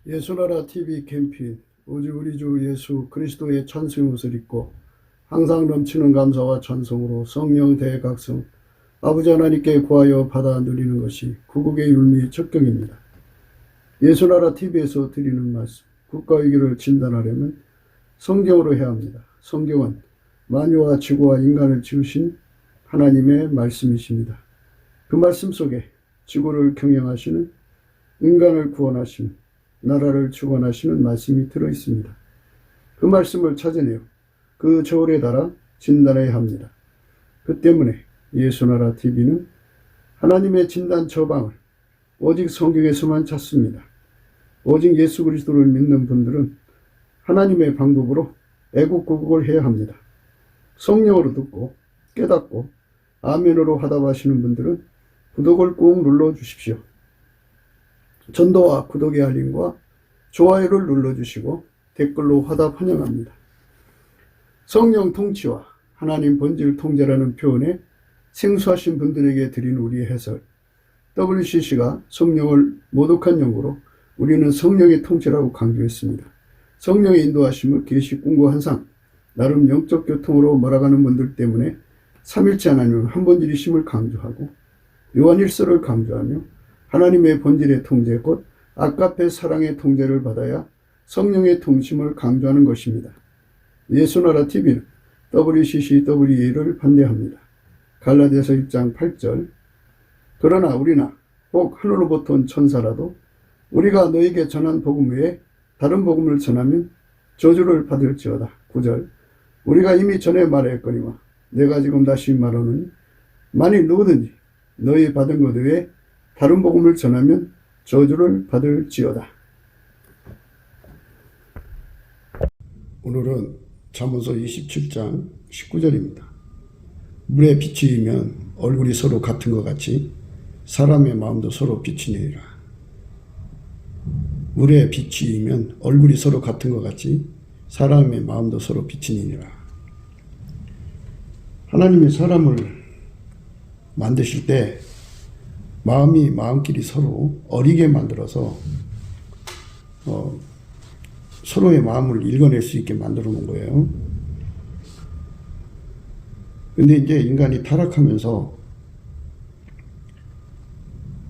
예수나라 TV 캠페인 오직 우리 주 예수 그리스도의 찬송의 옷을 입고 항상 넘치는 감사와 찬송으로 성령 대각성 아버지 하나님께 구하여 받아 누리는 것이 구국의 율미 첫 경입니다. 예수나라 TV에서 드리는 말씀, 국가위기를 진단하려면 성경으로 해야 합니다. 성경은 만유와 지구와 인간을 지으신 하나님의 말씀이십니다. 그 말씀 속에 지구를 경영하시는, 인간을 구원하시는, 나라를 주관하시는 말씀이 들어있습니다. 그 말씀을 찾아내어 그 저울에 달아 진단해야 합니다. 그 때문에 예수나라 TV는 하나님의 진단 처방을 오직 성경에서만 찾습니다. 오직 예수 그리스도를 믿는 분들은 하나님의 방법으로 애국구국을 해야 합니다. 성령으로 듣고 깨닫고 아멘으로 화답하시는 분들은 구독을 꾹 눌러주십시오. 전도와 구독의 알림과 좋아요를 눌러주시고 댓글로 화답 환영합니다. 성령 통치와 하나님 본질 통제라는 표현에 생소하신 분들에게 드린 우리의 해설, WCC가 성령을 모독한 용어로 우리는 성령의 통치라고 강조했습니다. 성령의 인도하심을 계시, 꿈과 환상, 나름 영적 교통으로 몰아가는 분들 때문에 삼일째 하나님은 한 본질이심을 강조하고 요한일서를 강조하며 하나님의 본질의 통제 곧 아까페 사랑의 통제를 받아야 성령의 통심을 강조하는 것입니다. 예수나라 TV는 WCCWA를 반대합니다. 갈라디아서 1장 8절 그러나 우리나 혹 하늘로부터 온 천사라도 우리가 너에게 전한 복음 외에 다른 복음을 전하면 저주를 받을지어다. 9절 우리가 이미 전에 말하였거니와 내가 지금 다시 말하노니 만일 누구든지 너희 받은 것 외에 다른 복음을 전하면 저주를 받을지어다. 오늘은 잠언서 27장 19절입니다. 물에 비치면 얼굴이 서로 같은 것 같이 사람의 마음도 서로 비치느니라. 물에 비치면 얼굴이 서로 같은 것 같이 사람의 마음도 서로 비치느니라. 하나님이 사람을 만드실 때 마음이 마음끼리 서로 어리게 만들어서 서로의 마음을 읽어낼 수 있게 만들어 놓은 거예요. 근데 이제 인간이 타락하면서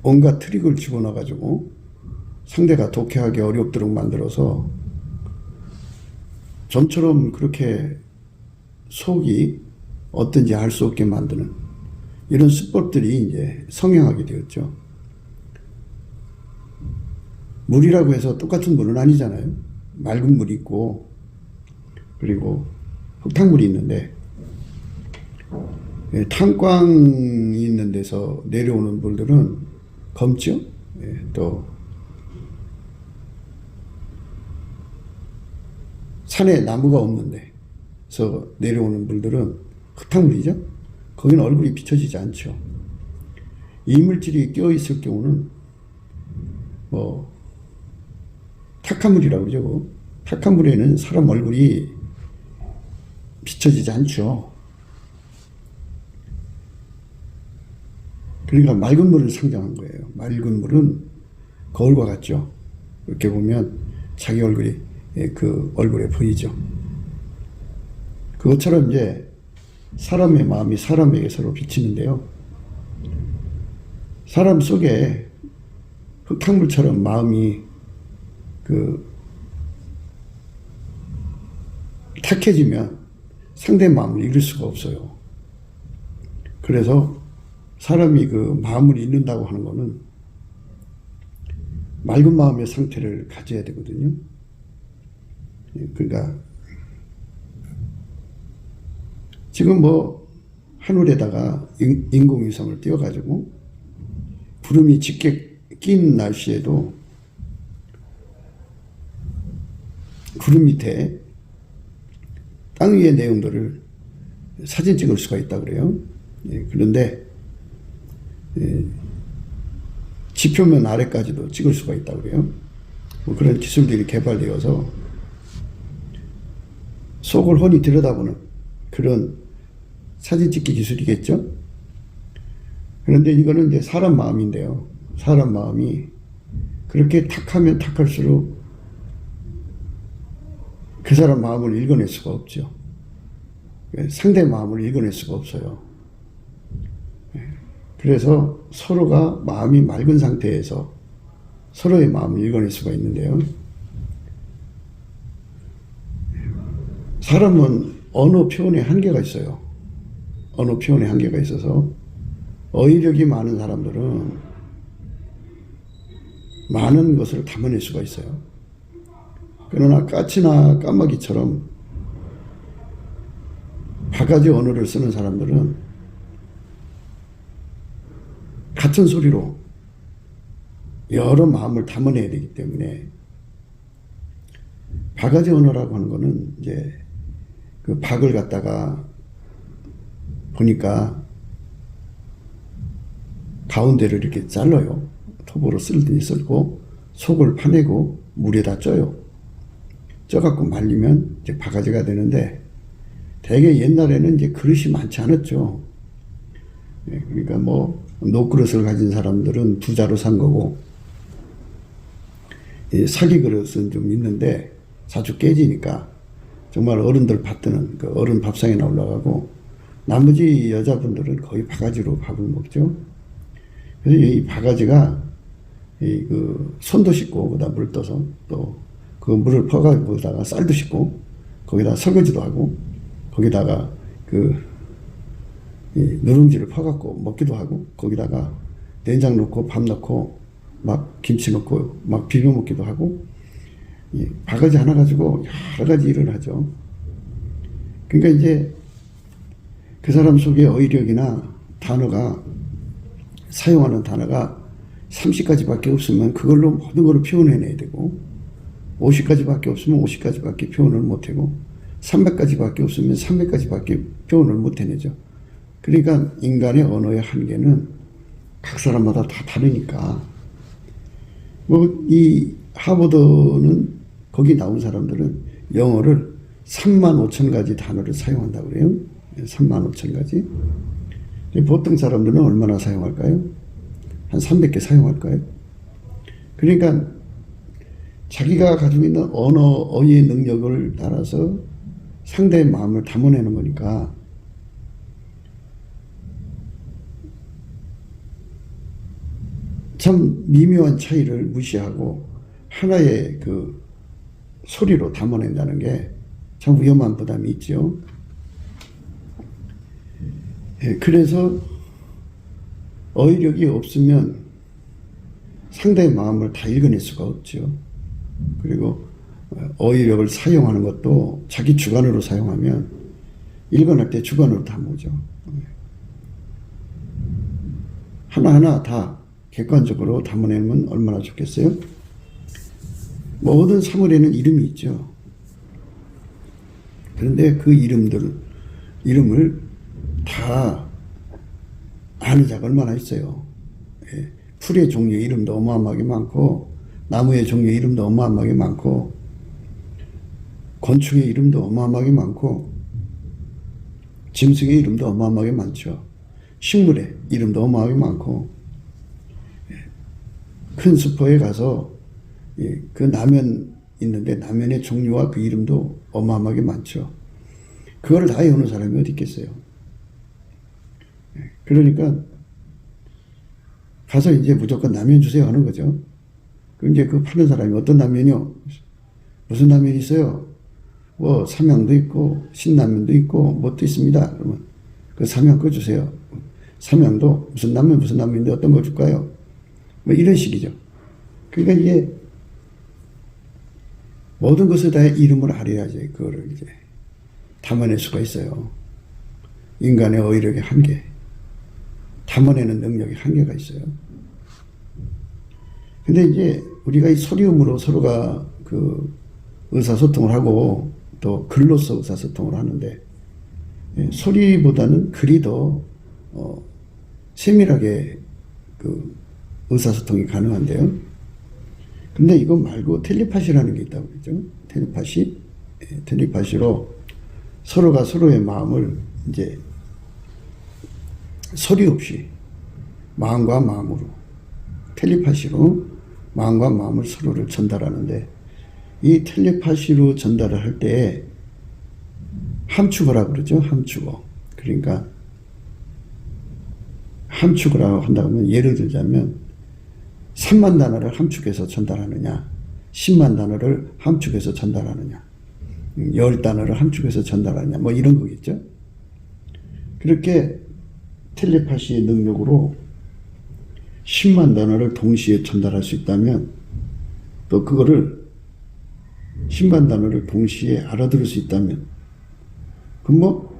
온갖 트릭을 집어넣어가지고 상대가 독해하기 어렵도록 만들어서 좀처럼 그렇게 속이 어떤지 알 수 없게 만드는 이런 수법들이 이제 성행하게 되었죠. 물이라고 해서 똑같은 물은 아니잖아요. 맑은 물이 있고 그리고 흙탕물이 있는데 탄광이 있는 데서 내려오는 물들은 검죠. 또 산에 나무가 없는데 서 내려오는 물들은 흙탕물이죠. 거기는 얼굴이 비춰지지 않죠. 이물질이 껴있을 경우는 탁한 물이라고 그러죠. 탁한 물에는 사람 얼굴이 비춰지지 않죠. 그러니까 맑은 물을 상징한 거예요. 맑은 물은 거울과 같죠. 이렇게 보면 자기 얼굴이 그 얼굴에 보이죠. 그것처럼 이제 사람의 마음이 사람에게 서로 비치는데요. 사람 속에 흙탕물처럼 마음이 탁해지면 상대 마음을 읽을 수가 없어요. 그래서 사람이 그 마음을 읽는다고 하는 거는 맑은 마음의 상태를 가져야 되거든요. 그러니까 지금 하늘에다가 인공위성을 띄워가지고 구름이 짙게 낀 날씨에도 구름 밑에 땅 위의 내용들을 사진 찍을 수가 있다고 그래요. 그런데 지표면 아래까지도 찍을 수가 있다고 그래요. 그런 기술들이 개발되어서 속을 훤히 들여다보는 그런 사진 찍기 기술이겠죠. 그런데 이거는 이제 사람 마음인데요. 사람 마음이 그렇게 탁하면 탁할수록 그 사람 마음을 읽어낼 수가 없죠. 상대 마음을 읽어낼 수가 없어요. 그래서 서로가 마음이 맑은 상태에서 서로의 마음을 읽어낼 수가 있는데요. 사람은 언어 표현의 한계가 있어요. 언어 표현의 한계가 있어서 어휘력이 많은 사람들은 많은 것을 담아낼 수가 있어요. 그러나 까치나 까마귀처럼 바가지 언어를 쓰는 사람들은 같은 소리로 여러 마음을 담아내야 되기 때문에 바가지 언어라고 하는 거는 이제 그 박을 갖다가 보니까 가운데를 이렇게 잘라요. 톱으로 쓸든지 쓸고 속을 파내고 물에다 쪄요. 쪄갖고 말리면 이제 바가지가 되는데 대개 옛날에는 이제 그릇이 많지 않았죠. 그러니까 뭐 녹그릇을 가진 사람들은 부자로 산 거고 사기 그릇은 좀 있는데 자주 깨지니까 정말 어른들 받드는 그 어른 밥상에나 올라가고 나머지 여자분들은 거의 바가지로 밥을 먹죠. 그래서 이 바가지가 그 손도 씻고 거기다 물 떠서 또 그 물을 퍼가지고 거기다가 쌀도 씻고 거기다 설거지도 하고 거기다가 그 누룽지를 퍼갖고 먹기도 하고 거기다가 된장 넣고 밥 넣고 막 김치 넣고 막 비벼 먹기도 하고 바가지 하나 가지고 여러 가지 일을 하죠. 그러니까 이제 그 사람 속에 어휘력이나 단어가 사용하는 단어가 30가지밖에 없으면 그걸로 모든 걸 표현해내야 되고 50가지밖에 없으면 50가지밖에 표현을 못하고 300가지밖에 없으면 300가지밖에 표현을 못해내죠. 그러니까 인간의 언어의 한계는 각 사람마다 다 다르니까 뭐 이 하버드는 거기 나온 사람들은 영어를 35,000가지 단어를 사용한다고 그래요. 35,000가지. 보통 사람들은 얼마나 사용할까요? 한 300개 사용할까요? 그러니까 자기가 가지고 있는 언어, 어휘의 능력을 따라서 상대의 마음을 담아내는 거니까 참 미묘한 차이를 무시하고 하나의 그 소리로 담아낸다는 게 참 위험한 부담이 있죠. 그래서 어휘력이 없으면 상대의 마음을 다 읽어낼 수가 없죠. 그리고 어휘력을 사용하는 것도 자기 주관으로 사용하면 읽어낼 때 주관으로 담으죠. 하나하나 다 객관적으로 담아내면 얼마나 좋겠어요? 모든 사물에는 이름이 있죠. 그런데 그 이름을 다 아는 자가 얼마나 있어요. 풀의 종류의 이름도 어마어마하게 많고 나무의 종류의 이름도 어마어마하게 많고 곤충의 이름도 어마어마하게 많고 짐승의 이름도 어마어마하게 많죠. 식물의 이름도 어마어마하게 많고 큰 슈퍼에 가서 그 라면 있는데 라면의 종류와 그 이름도 어마어마하게 많죠. 그걸 다 외우는 사람이 어디 있겠어요. 그러니까 가서 이제 무조건 라면 주세요 하는 거죠. 그럼 이제 그 파는 사람이 어떤 라면이요? 무슨 라면이 있어요? 뭐 삼양도 있고 신라면도 있고 뭣도 있습니다. 그러면 그 삼양 거 주세요. 삼양도 무슨 라면인데 어떤 거 줄까요? 뭐 이런 식이죠. 그러니까 이게 모든 것에 다 이름을 알아야지 그거를 이제 담아낼 수가 있어요. 인간의 어휘력의 한계, 담아내는 능력의 한계가 있어요. 근데 이제 우리가 이 소리음으로 서로가 그 의사소통을 하고 또 글로서 의사소통을 하는데 소리보다는 글이 더 세밀하게 그 의사소통이 가능한데요. 근데 이거 말고 텔레파시라는 게 있다고 그러죠. 텔레파시로 서로가 서로의 마음을 이제 소리 없이 마음과 마음으로 텔레파시로 마음과 마음을 서로를 전달하는데 이 텔레파시로 전달을 할 때 함축어라 그러죠. 함축어. 그러니까 함축어라고 한다면 예를 들자면 3만 단어를 함축해서 전달하느냐, 10만 단어를 함축해서 전달하느냐, 10단어를 함축해서 전달하느냐, 뭐 이런 거겠죠. 그렇게 텔레파시의 능력으로 10만 단어를 동시에 전달할 수 있다면, 또 그거를 10만 단어를 동시에 알아들을 수 있다면, 그럼 뭐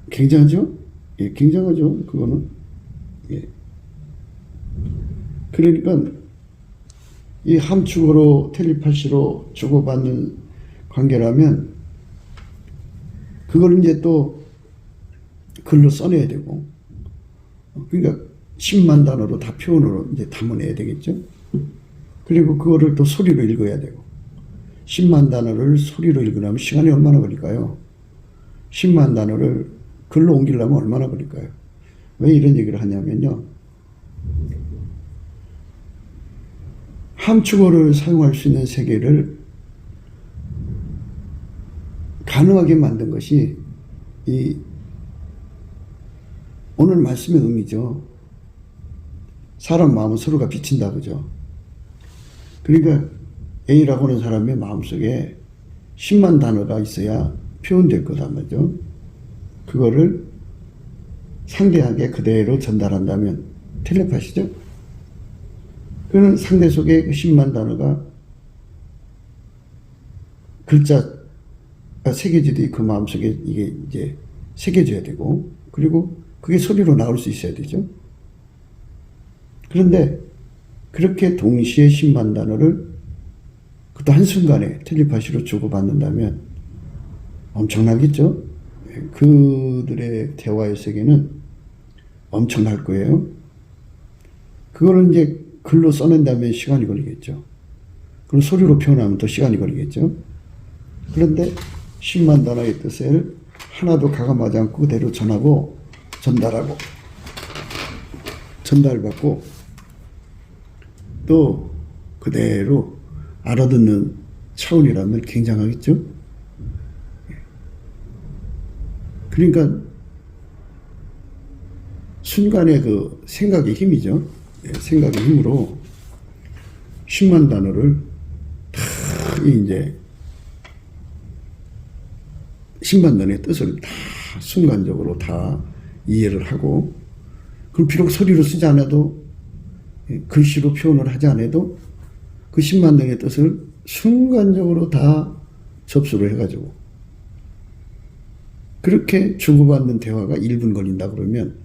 굉장하죠? 예, 굉장하죠. 그거는. 예. 그러니까 이 함축어로 텔레파시로 주고받는 관계라면 그걸 이제 또 글로 써내야 되고, 그러니까 10만 단어로 다 표현으로 이제 담아내야 되겠죠. 그리고 그거를 또 소리로 읽어야 되고, 10만 단어를 소리로 읽으려면 시간이 얼마나 걸릴까요? 10만 단어를 글로 옮기려면 얼마나 걸릴까요? 왜 이런 얘기를 하냐면요, 함축어를 사용할 수 있는 세계를 가능하게 만든 것이 이 오늘 말씀의 의미죠. 사람 마음은 서로가 비친다, 그죠? 그러니까 A라고 하는 사람의 마음속에 10만 단어가 있어야 표현될 거다 말이죠. 그거를 상대에게 그대로 전달한다면 텔레파시죠. 그는 상대 속에 10만 단어가 글자가 새겨지듯이 그 마음속에 이게 이제 새겨져야 되고, 그리고 그게 소리로 나올 수 있어야 되죠. 그런데 그렇게 동시에 10만 단어를 그것도 한순간에 텔레파시로 주고받는다면 엄청나겠죠. 그들의 대화의 세계는 엄청날 거예요. 그거를 이제 글로 써낸다면 시간이 걸리겠죠. 그리고 소리로 표현하면 또 시간이 걸리겠죠. 그런데 10만 단어의 뜻을 하나도 가감하지 않고 그대로 전하고 전달하고 전달받고 또 그대로 알아듣는 차원이라면 굉장하겠죠. 그러니까 순간의 그 생각의 힘이죠. 생각의 힘으로 10만 단어를 다 이제 10만 단어의 뜻을 다 순간적으로 다 이해를 하고, 그럼 비록 소리로 쓰지 않아도 글씨로 표현을 하지 않아도 그 10만 단어의 뜻을 순간적으로 다 접수를 해가지고 그렇게 주고받는 대화가 1분 걸린다 그러면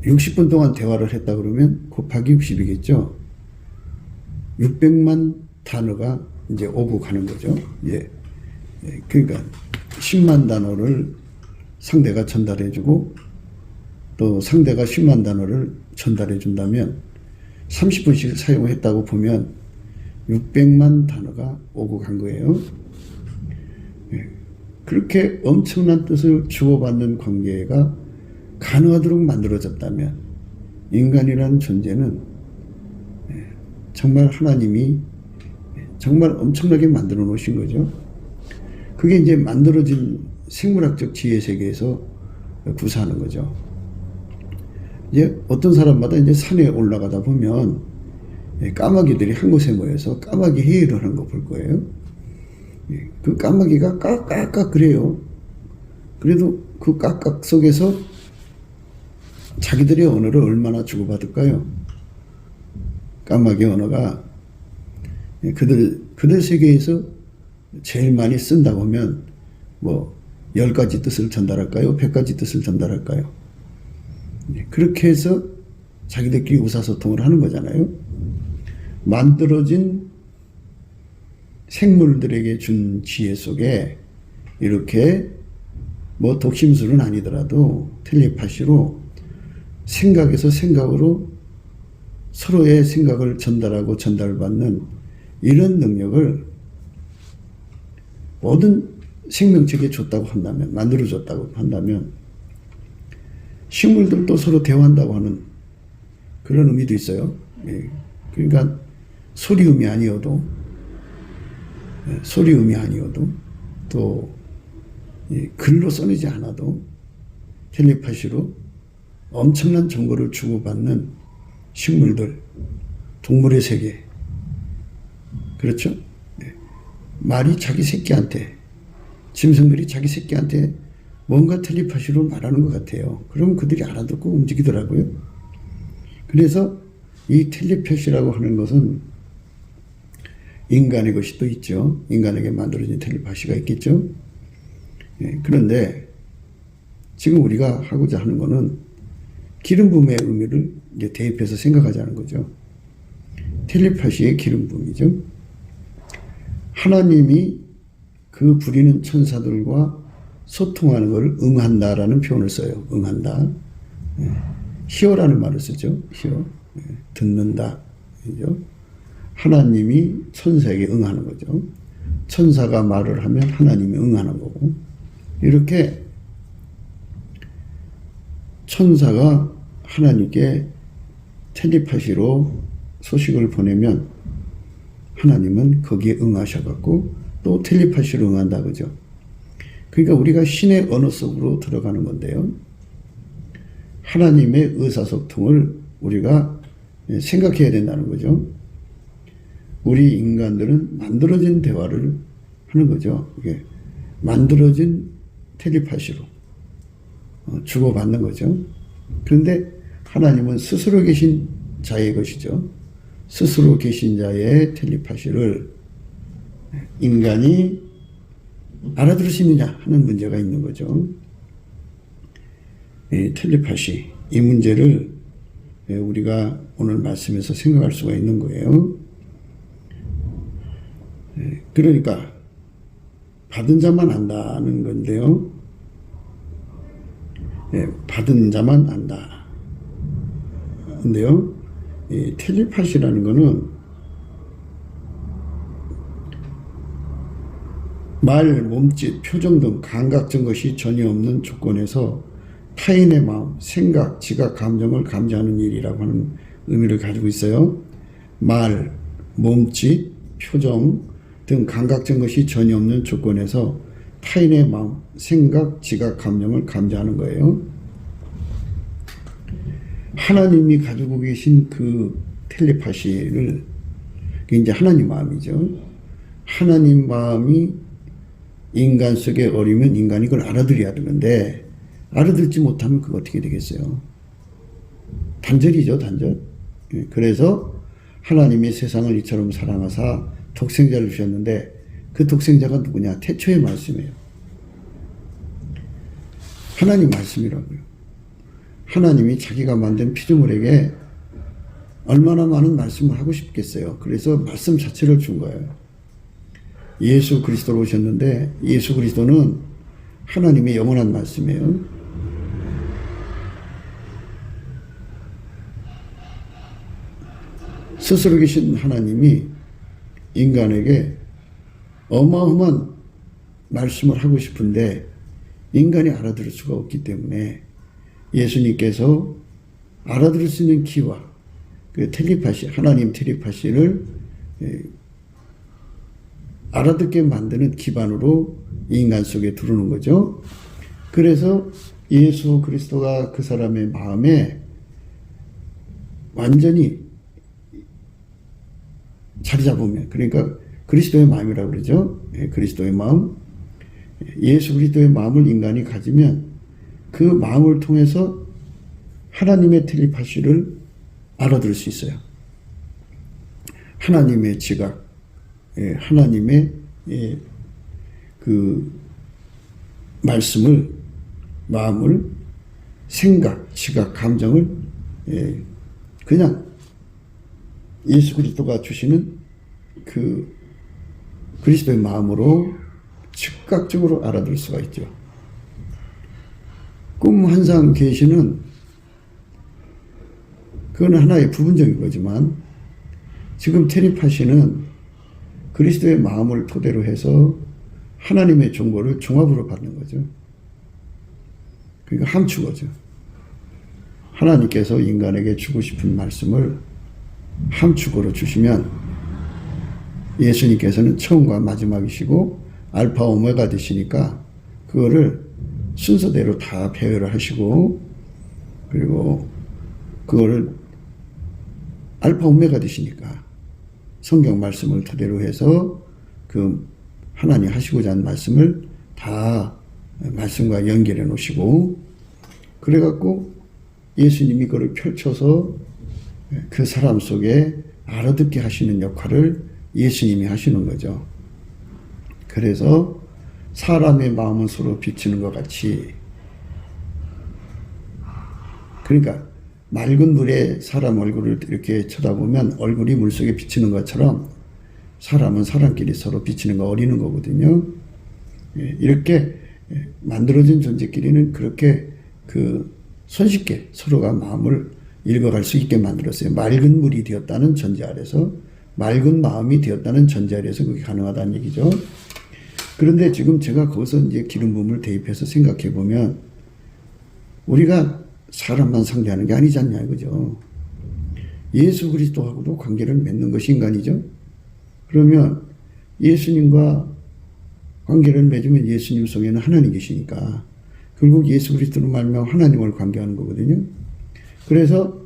60분 동안 대화를 했다 그러면 곱하기 60이겠죠. 600만 단어가 이제 오고 가는 거죠. 예. 그러니까 10만 단어를 상대가 전달해주고 또 상대가 10만 단어를 전달해준다면 30분씩 사용했다고 보면 600만 단어가 오고 간 거예요. 예. 그렇게 엄청난 뜻을 주고받는 관계가 가능하도록 만들어졌다면 인간이라는 존재는 정말 하나님이 정말 엄청나게 만들어 놓으신 거죠. 그게 이제 만들어진 생물학적 지혜 세계에서 구사하는 거죠. 이제 어떤 사람마다 이제 산에 올라가다 보면 까마귀들이 한 곳에 모여서 까마귀 회의를 하는 거 볼 거예요. 그 까마귀가 깍깍깍 그래요. 그래도 그 깍깍 속에서 자기들의 언어를 얼마나 주고받을까요? 까마귀 언어가 그들 세계에서 제일 많이 쓴다고 하면 뭐 10가지 뜻을 전달할까요? 100가지 뜻을 전달할까요? 그렇게 해서 자기들끼리 의사소통을 하는 거잖아요. 만들어진 생물들에게 준 지혜 속에 이렇게 뭐 독심술은 아니더라도 텔레파시로 생각에서 생각으로 서로의 생각을 전달하고 전달받는 이런 능력을 모든 생명체에게 줬다고 한다면, 만들어줬다고 한다면 식물들도 서로 대화한다고 하는 그런 의미도 있어요. 그러니까 소리음이 아니어도 소리음이 아니어도 또 글로 써내지 않아도 텔레파시로 엄청난 정보를 주고받는 식물들, 동물의 세계. 그렇죠? 말이 자기 새끼한테, 짐승들이 자기 새끼한테 뭔가 텔레파시로 말하는 것 같아요. 그럼 그들이 알아듣고 움직이더라고요. 그래서 이 텔레파시라고 하는 것은 인간의 것이 또 있죠. 인간에게 만들어진 텔레파시가 있겠죠. 그런데 지금 우리가 하고자 하는 것은 기름 부음의 의미를 이제 대입해서 생각하자는 거죠. 텔레파시의 기름 부음이죠. 하나님이 그 부리는 천사들과 소통하는 것을 응한다라는 표현을 써요. 응한다. 히어라는 말을 쓰죠. 히어. 듣는다. 그죠? 하나님이 천사에게 응하는 거죠. 천사가 말을 하면 하나님이 응하는 거고. 이렇게 천사가 하나님께 텔레파시로 소식을 보내면 하나님은 거기에 응하셔갖고 또 텔레파시로 응한다. 그죠? 그러니까 우리가 신의 언어 속으로 들어가는 건데요. 하나님의 의사소통을 우리가 생각해야 된다는 거죠. 우리 인간들은 만들어진 대화를 하는 거죠. 이게 만들어진 텔레파시로 주고받는 거죠. 그런데 하나님은 스스로 계신 자의 것이죠. 스스로 계신 자의 텔레파시를 인간이 알아들을 수 있느냐 하는 문제가 있는 거죠. 텔레파시, 이 문제를 우리가 오늘 말씀에서 생각할 수가 있는 거예요. 그러니까 받은 자만 안다는 건데요. 받은 자만 안다. 근데요, 이 텔레파시라는 거는 말, 몸짓, 표정 등 감각적 것이 전혀 없는 조건에서 타인의 마음, 생각, 지각, 감정을 감지하는 일이라고 하는 의미를 가지고 있어요. 말, 몸짓, 표정 등 감각적 것이 전혀 없는 조건에서 타인의 마음, 생각, 지각, 감정을 감지하는 거예요. 하나님이 가지고 계신 그 텔레파시를, 그게 이제 하나님 마음이죠. 하나님 마음이 인간 속에 어리면 인간이 그걸 알아들어야 되는데, 알아듣지 못하면 그거 어떻게 되겠어요? 단절이죠, 단절. 그래서 하나님이 세상을 이처럼 사랑하사 독생자를 주셨는데, 그 독생자가 누구냐? 태초의 말씀이에요. 하나님 말씀이라고요. 하나님이 자기가 만든 피조물에게 얼마나 많은 말씀을 하고 싶겠어요. 그래서 말씀 자체를 준 거예요. 예수 그리스도로 오셨는데, 예수 그리스도는 하나님의 영원한 말씀이에요. 스스로 계신 하나님이 인간에게 어마어마한 말씀을 하고 싶은데 인간이 알아들을 수가 없기 때문에 예수님께서 알아들을 수 있는 기와 그 텔레파시, 하나님 텔레파시를 알아듣게 만드는 기반으로 인간 속에 들어오는 거죠. 그래서 예수 그리스도가 그 사람의 마음에 완전히 자리 잡으면, 그러니까 그리스도의 마음이라고 그러죠. 그리스도의 마음. 예수 그리스도의 마음을 인간이 가지면 그 마음을 통해서 하나님의 텔레파시를 알아들을 수 있어요. 하나님의 지각, 하나님의 그 말씀을, 마음을, 생각, 지각, 감정을 그냥 예수 그리스도가 주시는 그 그리스도의 마음으로 즉각적으로 알아들 수가 있죠. 꿈, 환상, 계시는 그건 하나의 부분적인 거지만 지금 텔레파시는 그리스도의 마음을 토대로 해서 하나님의 정보를 종합으로 받는 거죠. 그러니까 함축어죠. 하나님께서 인간에게 주고 싶은 말씀을 함축으로 주시면 예수님께서는 처음과 마지막이시고 알파 오메가 되시니까 그거를 순서대로 다 배열을 하시고, 그리고 그거를 알파 오메가 되시니까 성경 말씀을 토대로 해서 그 하나님 하시고자 하는 말씀을 다 말씀과 연결해 놓으시고, 그래갖고 예수님이 그걸 펼쳐서 그 사람 속에 알아듣게 하시는 역할을 예수님이 하시는 거죠. 그래서 사람의 마음은 서로 비추는 것 같이, 그러니까 맑은 물에 사람 얼굴을 이렇게 쳐다보면 얼굴이 물속에 비치는 것처럼 사람은 사람끼리 서로 비치는 거, 어리는 거거든요. 이렇게 만들어진 존재끼리는 그렇게 그 손쉽게 서로가 마음을 읽어갈 수 있게 만들었어요. 맑은 물이 되었다는 전제 아래서, 맑은 마음이 되었다는 전제 아래서 그게 가능하다는 얘기죠. 그런데 지금 제가 거기서 이제 기름 부음을 대입해서 생각해 보면 우리가 사람만 상대하는 게 아니지 않냐 이거죠. 예수 그리스도하고도 관계를 맺는 것이 인간이죠. 그러면 예수님과 관계를 맺으면 예수님 속에는 하나님 계시니까 결국 예수 그리스도로 말미암아 하나님을 관계하는 거거든요. 그래서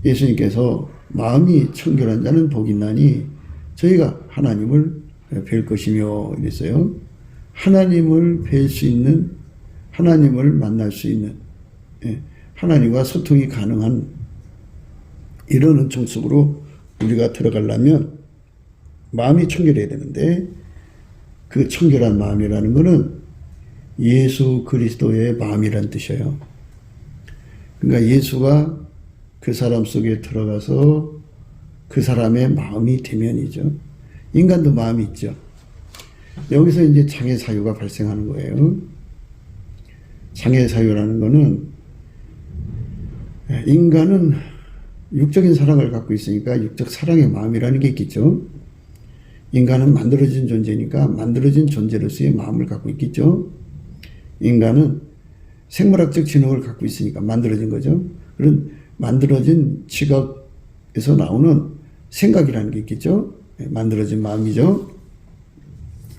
예수님께서 마음이 청결한 자는 복이 있나니 저희가 하나님을 뵐 것이며 이랬어요. 하나님을 뵐 수 있는, 하나님을 만날 수 있는, 하나님과 소통이 가능한 이런 은총 속으로 우리가 들어가려면 마음이 청결해야 되는데, 그 청결한 마음이라는 것은 예수 그리스도의 마음이란 뜻이에요. 그러니까 예수가 그 사람 속에 들어가서 그 사람의 마음이 되면이죠. 인간도 마음이 있죠. 여기서 이제 장애 사유가 발생하는 거예요. 장애 사유라는 거는 인간은 육적인 사랑을 갖고 있으니까 육적 사랑의 마음이라는 게 있겠죠. 인간은 만들어진 존재니까 만들어진 존재로서의 마음을 갖고 있겠죠. 인간은 생물학적 지능을 갖고 있으니까 만들어진 거죠. 그런 만들어진 지각에서 나오는 생각이라는 게 있겠죠. 만들어진 마음이죠.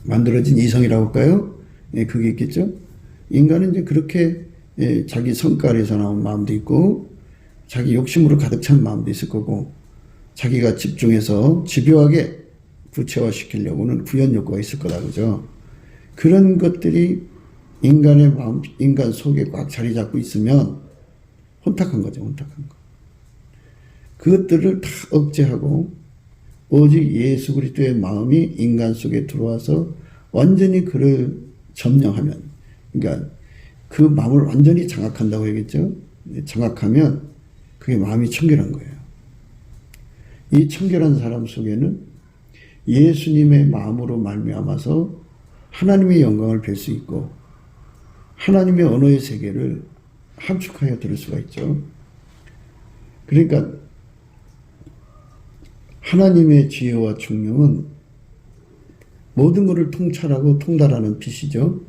만들어진 이성이라고 할까요? 그게 있겠죠. 인간은 이제 그렇게 자기 성깔에서 나온 마음도 있고 자기 욕심으로 가득 찬 마음도 있을 거고 자기가 집중해서 집요하게 구체화시키려고는 구현 욕구가 있을 거다, 그죠? 그런 것들이 인간의 마음, 인간 속에 꽉 자리 잡고 있으면 혼탁한 거죠, 혼탁한 거. 그것들을 다 억제하고 오직 예수 그리스도의 마음이 인간 속에 들어와서 완전히 그를 점령하면, 그러니까 그 마음을 완전히 장악한다고 얘기했죠. 장악하면 그게 마음이 청결한 거예요. 이 청결한 사람 속에는 예수님의 마음으로 말미암아서 하나님의 영광을 뵐 수 있고 하나님의 언어의 세계를 함축하여 들을 수가 있죠. 그러니까 하나님의 지혜와 총명은 모든 것을 통찰하고 통달하는 빛이죠.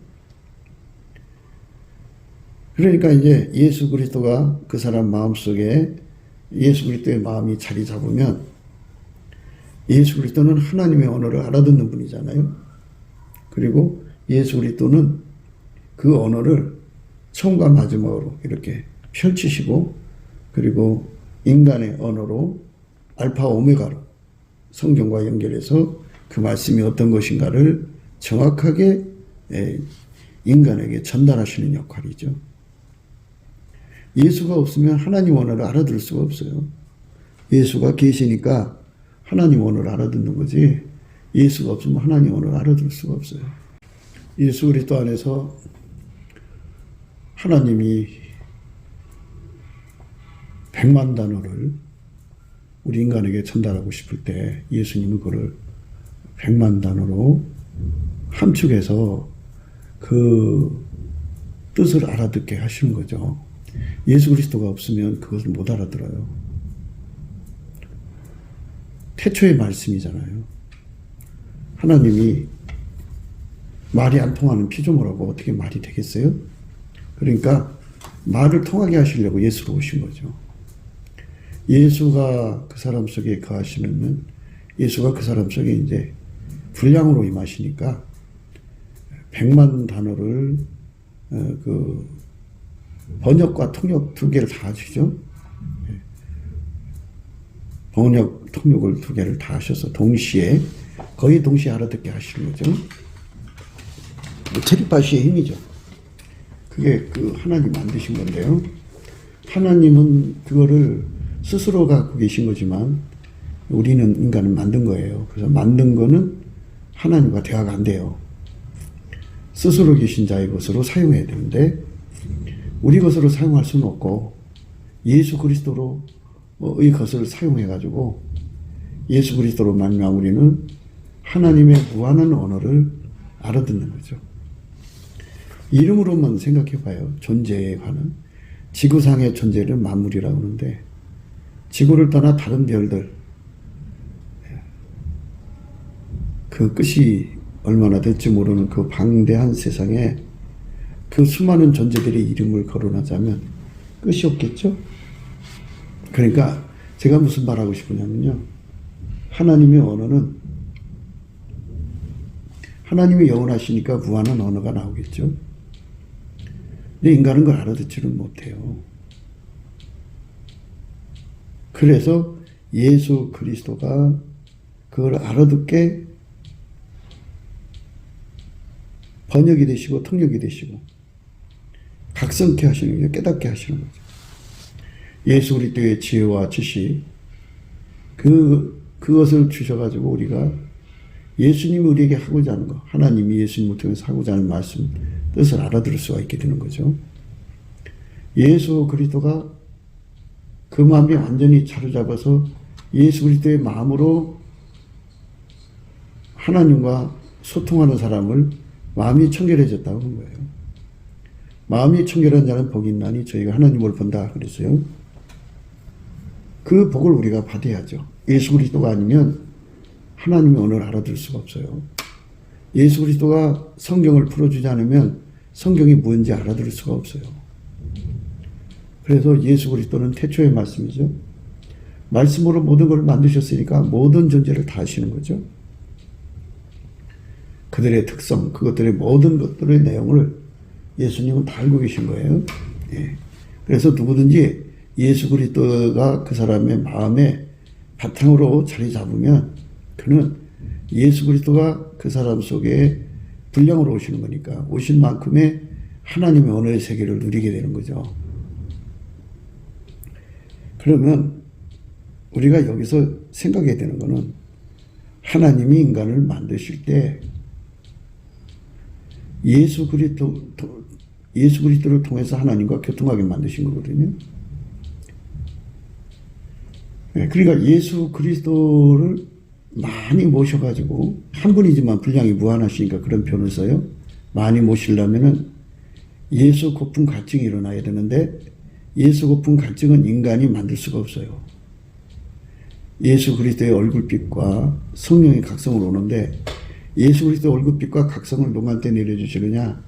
그러니까 이제 예수 그리스도가 그 사람 마음속에 예수 그리스도의 마음이 자리 잡으면 예수 그리스도는 하나님의 언어를 알아듣는 분이잖아요. 그리고 예수 그리스도는 그 언어를 처음과 마지막으로 이렇게 펼치시고 그리고 인간의 언어로 알파 오메가로 성경과 연결해서 그 말씀이 어떤 것인가를 정확하게 인간에게 전달하시는 역할이죠. 예수가 없으면 하나님 언어를 알아들을 수가 없어요. 예수가 계시니까 하나님 언어를 알아듣는 거지 예수가 없으면 하나님 언어를 알아들을 수가 없어요. 예수 그리스도 안에서 하나님이 100만 단어를 우리 인간에게 전달하고 싶을 때 예수님은 그걸 100만 단어로 함축해서 그 뜻을 알아듣게 하시는 거죠. 예수 그리스도가 없으면 그것을 못 알아들어요. 태초의 말씀이잖아요. 하나님이 말이 안 통하는 피조물하고 어떻게 말이 되겠어요? 그러니까 말을 통하게 하시려고 예수로 오신 거죠. 예수가 그 사람 속에 거하시면 예수가 그 사람 속에 이제 분량으로 임하시니까 100만 단어를 그 번역과 통역 두 개를 다 하시죠. 번역, 통역을 두 개를 다 하셔서 동시에 거의 동시에 알아듣게 하시는 거죠. 테리파시의 힘이죠. 그게 그 하나님 만드신 건데요. 하나님은 그거를 스스로 갖고 계신 거지만 우리는 인간을 만든 거예요. 그래서 만든 거는 하나님과 대화가 안 돼요. 스스로 계신 자의 것으로 사용해야 되는데 우리 것으로 사용할 수는 없고 예수 그리스도로 의 것을 사용해가지고 예수 그리스도로 말미암아 우리는 하나님의 무한한 언어를 알아듣는 거죠. 이름으로만 생각해봐요. 존재에 관한 지구상의 존재를 만물이라고 하는데 지구를 떠나 다른 별들 그 끝이 얼마나 될지 모르는 그 방대한 세상에 그 수많은 존재들의 이름을 거론하자면 끝이 없겠죠? 그러니까 제가 무슨 말하고 싶으냐면요. 하나님의 언어는 하나님이 영원하시니까 무한한 언어가 나오겠죠. 근데 인간은 그걸 알아듣지는 못해요. 그래서 예수 그리스도가 그걸 알아듣게 번역이 되시고 통역이 되시고 각성케 하시는 거예요. 깨닫게 하시는 거죠. 예수 그리스도의 지혜와 지식 그것을 주셔가지고 우리가 예수님이 우리에게 하고자 하는 거 하나님이 예수님을 통해서 하고자 하는 말씀 뜻을 알아들을 수가 있게 되는 거죠. 예수 그리스도가 그 마음이 완전히 자리잡아서 예수 그리스도의 마음으로 하나님과 소통하는 사람을 마음이 청결해졌다고 하는 거예요. 마음이 청결한 자는 복이 있나니 저희가 하나님을 본다 그랬어요. 그 복을 우리가 받아야죠. 예수 그리스도가 아니면 하나님의 언어를 알아들을 수가 없어요. 예수 그리스도가 성경을 풀어주지 않으면 성경이 뭔지 알아들을 수가 없어요. 그래서 예수 그리스도는 태초의 말씀이죠. 말씀으로 모든 걸 만드셨으니까 모든 존재를 다 아시는 거죠. 그들의 특성, 그것들의 모든 것들의 내용을 예수님은 다 알고 계신 거예요. 예. 그래서 누구든지 예수 그리스도가 그 사람의 마음에 바탕으로 자리 잡으면 그는 예수 그리스도가 그 사람 속에 분량으로 오시는 거니까 오신 만큼의 하나님의 언어의 세계를 누리게 되는 거죠. 그러면 우리가 여기서 생각해야 되는 거는 하나님이 인간을 만드실 때 예수 그리스도를 통해서 하나님과 교통하게 만드신 거거든요. 그러니까 예수 그리스도를 많이 모셔가지고 한 분이지만 분량이 무한하시니까 그런 표현을 써요. 많이 모시려면은 예수 고품 갈증이 일어나야 되는데 예수 고품 갈증은 인간이 만들 수가 없어요. 예수 그리스도의 얼굴빛과 성령의 각성을 오는데 예수 그리스도의 얼굴빛과 각성을 누구한테 내려주시느냐?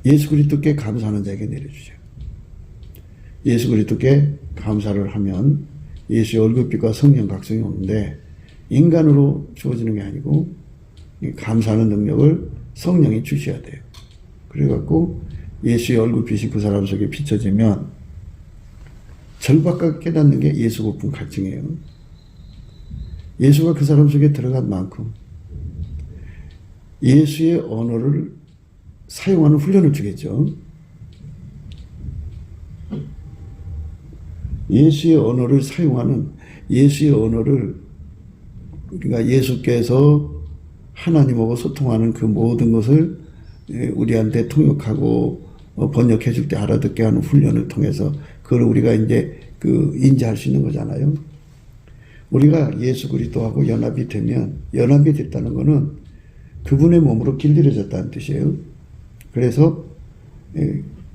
예수 그리스도께 감사하는 자에게 내려주세요. 예수 그리스도께 감사를 하면 예수의 얼굴빛과 성령 각성이 오는데 인간으로 주어지는 게 아니고 감사하는 능력을 성령이 주셔야 돼요. 그래갖고 예수의 얼굴빛이 그 사람 속에 비춰지면 절박하게 깨닫는 게 예수 고품 갈증이에요. 예수가 그 사람 속에 들어간 만큼 예수의 언어를 사용하는 훈련을 주겠죠. 예수의 언어를 사용하는 예수의 언어를 우리가 예수께서 하나님하고 소통하는 그 모든 것을 우리한테 통역하고 번역해 줄 때 알아듣게 하는 훈련을 통해서 그걸 우리가 이제 인지할 수 있는 거잖아요. 우리가 예수 그리스도하고 연합이 되면 연합이 됐다는 것은 그분의 몸으로 길들여졌다는 뜻이에요. 그래서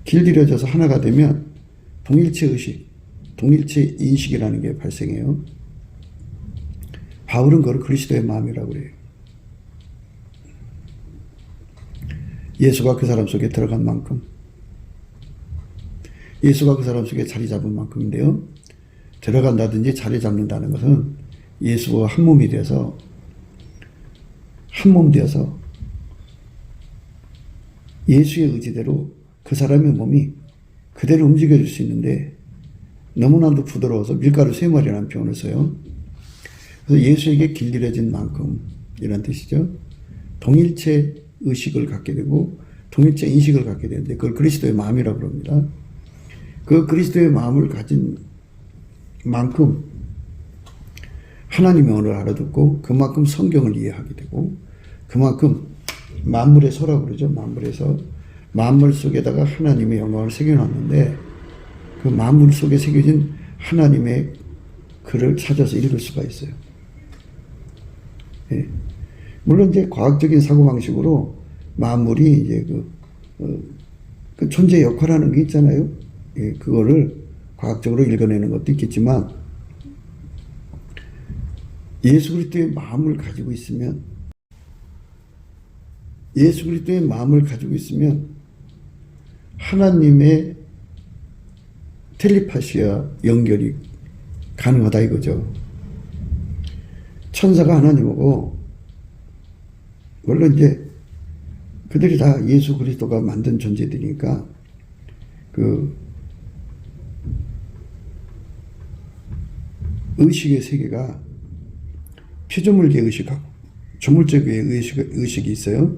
길들여져서 하나가 되면 동일체 의식, 동일체 인식이라는 게 발생해요. 바울은 그걸 그리스도의 마음이라고 그래요. 예수가 그 사람 속에 들어간 만큼, 예수가 그 사람 속에 자리 잡은 만큼인데요. 들어간다든지 자리 잡는다는 것은 예수와 한 몸이 돼서 한 몸 되어서 예수의 의지대로 그 사람의 몸이 그대로 움직여줄 수 있는데 너무나도 부드러워서 밀가루 3마리라는 표현을 써요. 그래서 예수에게 길들여진 만큼 이런 뜻이죠. 동일체 의식을 갖게 되고 동일체 인식을 갖게 되는데 그걸 그리스도의 마음이라고 그럽니다. 그 그리스도의 마음을 가진 만큼 하나님의 언어를 알아듣고 그만큼 성경을 이해하게 되고 그만큼 만물의 서라고 그러죠. 만물에서 만물 속에다가 하나님의 영광을 새겨놨는데 그 만물 속에 새겨진 하나님의 글을 찾아서 읽을 수가 있어요. 예. 물론 이제 과학적인 사고방식으로 만물이 이제 그 존재 역할하는 게 있잖아요. 예. 그거를 과학적으로 읽어내는 것도 있겠지만 예수 그리스도의 마음을 가지고 있으면 예수 그리스도의 마음을 가지고 있으면 하나님의 텔레파시와 연결이 가능하다 이거죠. 천사가 하나님이고 물론 이제 그들이 다 예수 그리스도가 만든 존재들이니까 그 의식의 세계가 피조물계 의식하고 조물적의 의식이 있어요.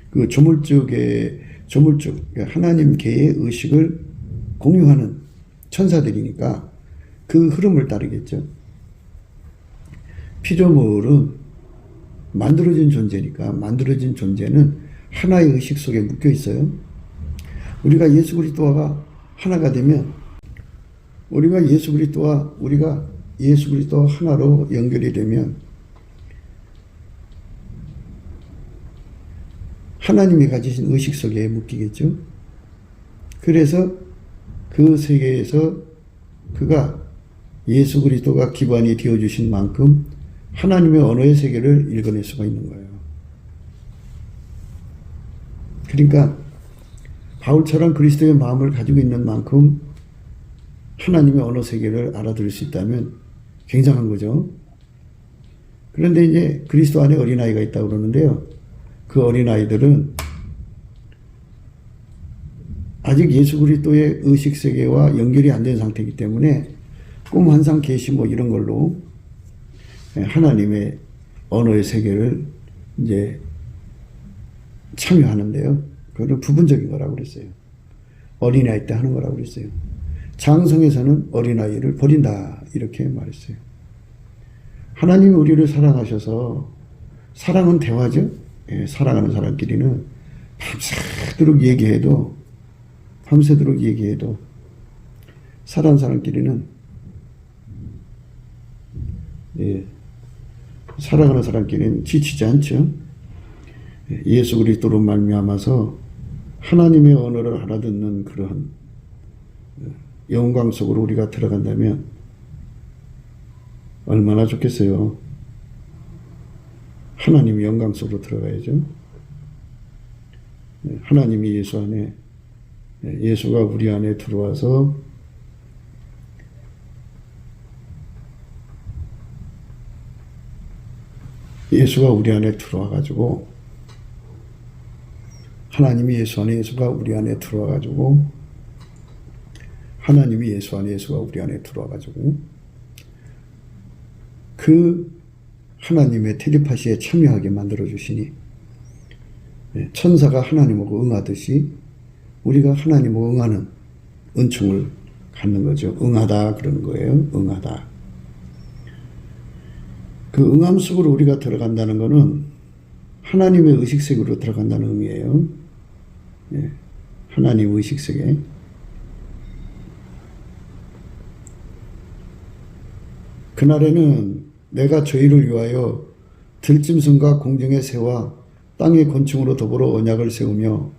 그 조물적 하나님계의 의식을 공유하는 천사들이니까 그 흐름을 따르겠죠. 피조물은 만들어진 존재니까 만들어진 존재는 하나의 의식 속에 묶여 있어요. 우리가 예수 그리스도와 하나가 되면 우리가 예수 그리스도와 하나로 연결이 되면 하나님이 가지신 의식 속에 묶이겠죠. 그래서 그 세계에서 그가 예수 그리스도가 기반이 되어주신 만큼 하나님의 언어의 세계를 읽어낼 수가 있는 거예요. 그러니까 바울처럼 그리스도의 마음을 가지고 있는 만큼 하나님의 언어 세계를 알아들을 수 있다면 굉장한 거죠. 그런데 이제 그리스도 안에 어린아이가 있다고 그러는데요. 그 어린아이들은 아직 예수 그리스도의 의식세계와 연결이 안 된 상태이기 때문에 꿈, 환상, 계시 뭐 이런 걸로 하나님의 언어의 세계를 이제 참여하는데요. 그거는 부분적인 거라고 그랬어요. 어린아이 때 하는 거라고 그랬어요. 장성에서는 어린아이를 버린다 이렇게 말했어요. 하나님이 우리를 사랑하셔서 사랑은 대화죠. 예, 사랑하는 사람끼리는 밤새도록 얘기해도 사랑하는 사람끼리는 사랑하는 사람끼리는 지치지 않죠. 예수 그리스도로 말미암아서 하나님의 언어를 알아듣는 그러한 영광 속으로 우리가 들어간다면 얼마나 좋겠어요. 하나님의 영광 속으로 들어가야죠. 하나님이 예수 안에, 예수가 우리 안에 들어와서 예수가 우리 안에 들어와가지고 하나님이 예수 안에, 예수가 우리 안에 들어와가지고 하나님이 예수 안에, 예수가 우리 안에 들어와가지고 그 하나님의 텔레파시에 참여하게 만들어주시니 천사가 하나님하고 응하듯이 우리가 하나님하고 응하는 은총을 갖는 거죠. 응하다 그러는 거예요. 응하다. 그 응함 속으로 우리가 들어간다는 것은 하나님의 의식세계로 들어간다는 의미예요. 하나님 의식세계. 그날에는 내가 저희를 위하여 들짐승과 공중의 새와 땅의 곤충으로 더불어 언약을 세우며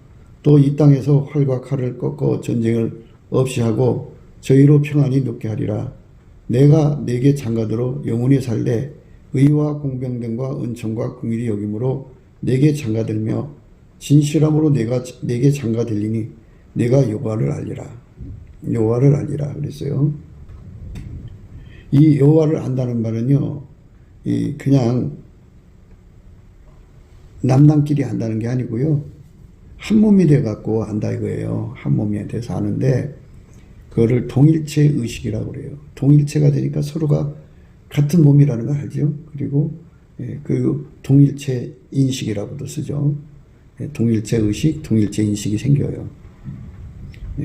또 이 땅에서 활과 칼을 꺾어 전쟁을 없이 하고 저희로 평안히 눕게 하리라. 내가 내게 장가들어 영원히 살되 의와 공평됨과 은총과 긍휼이 여김으로 내게 장가들며 진실함으로 내게 장가들리니 내가 여호와를 알리라. 여호와를 알리라 그랬어요. 이 여호와를 안다는 말은요, 그냥 남남끼리 한다는 게 아니고요. 한 몸이 돼갖고 한다 이거예요. 한 몸이 돼서 하는데 그거를 동일체 의식이라고 그래요. 동일체가 되니까 서로가 같은 몸이라는 걸 알죠. 그리고 그 동일체 인식이라고도 쓰죠. 동일체 의식, 동일체 인식이 생겨요.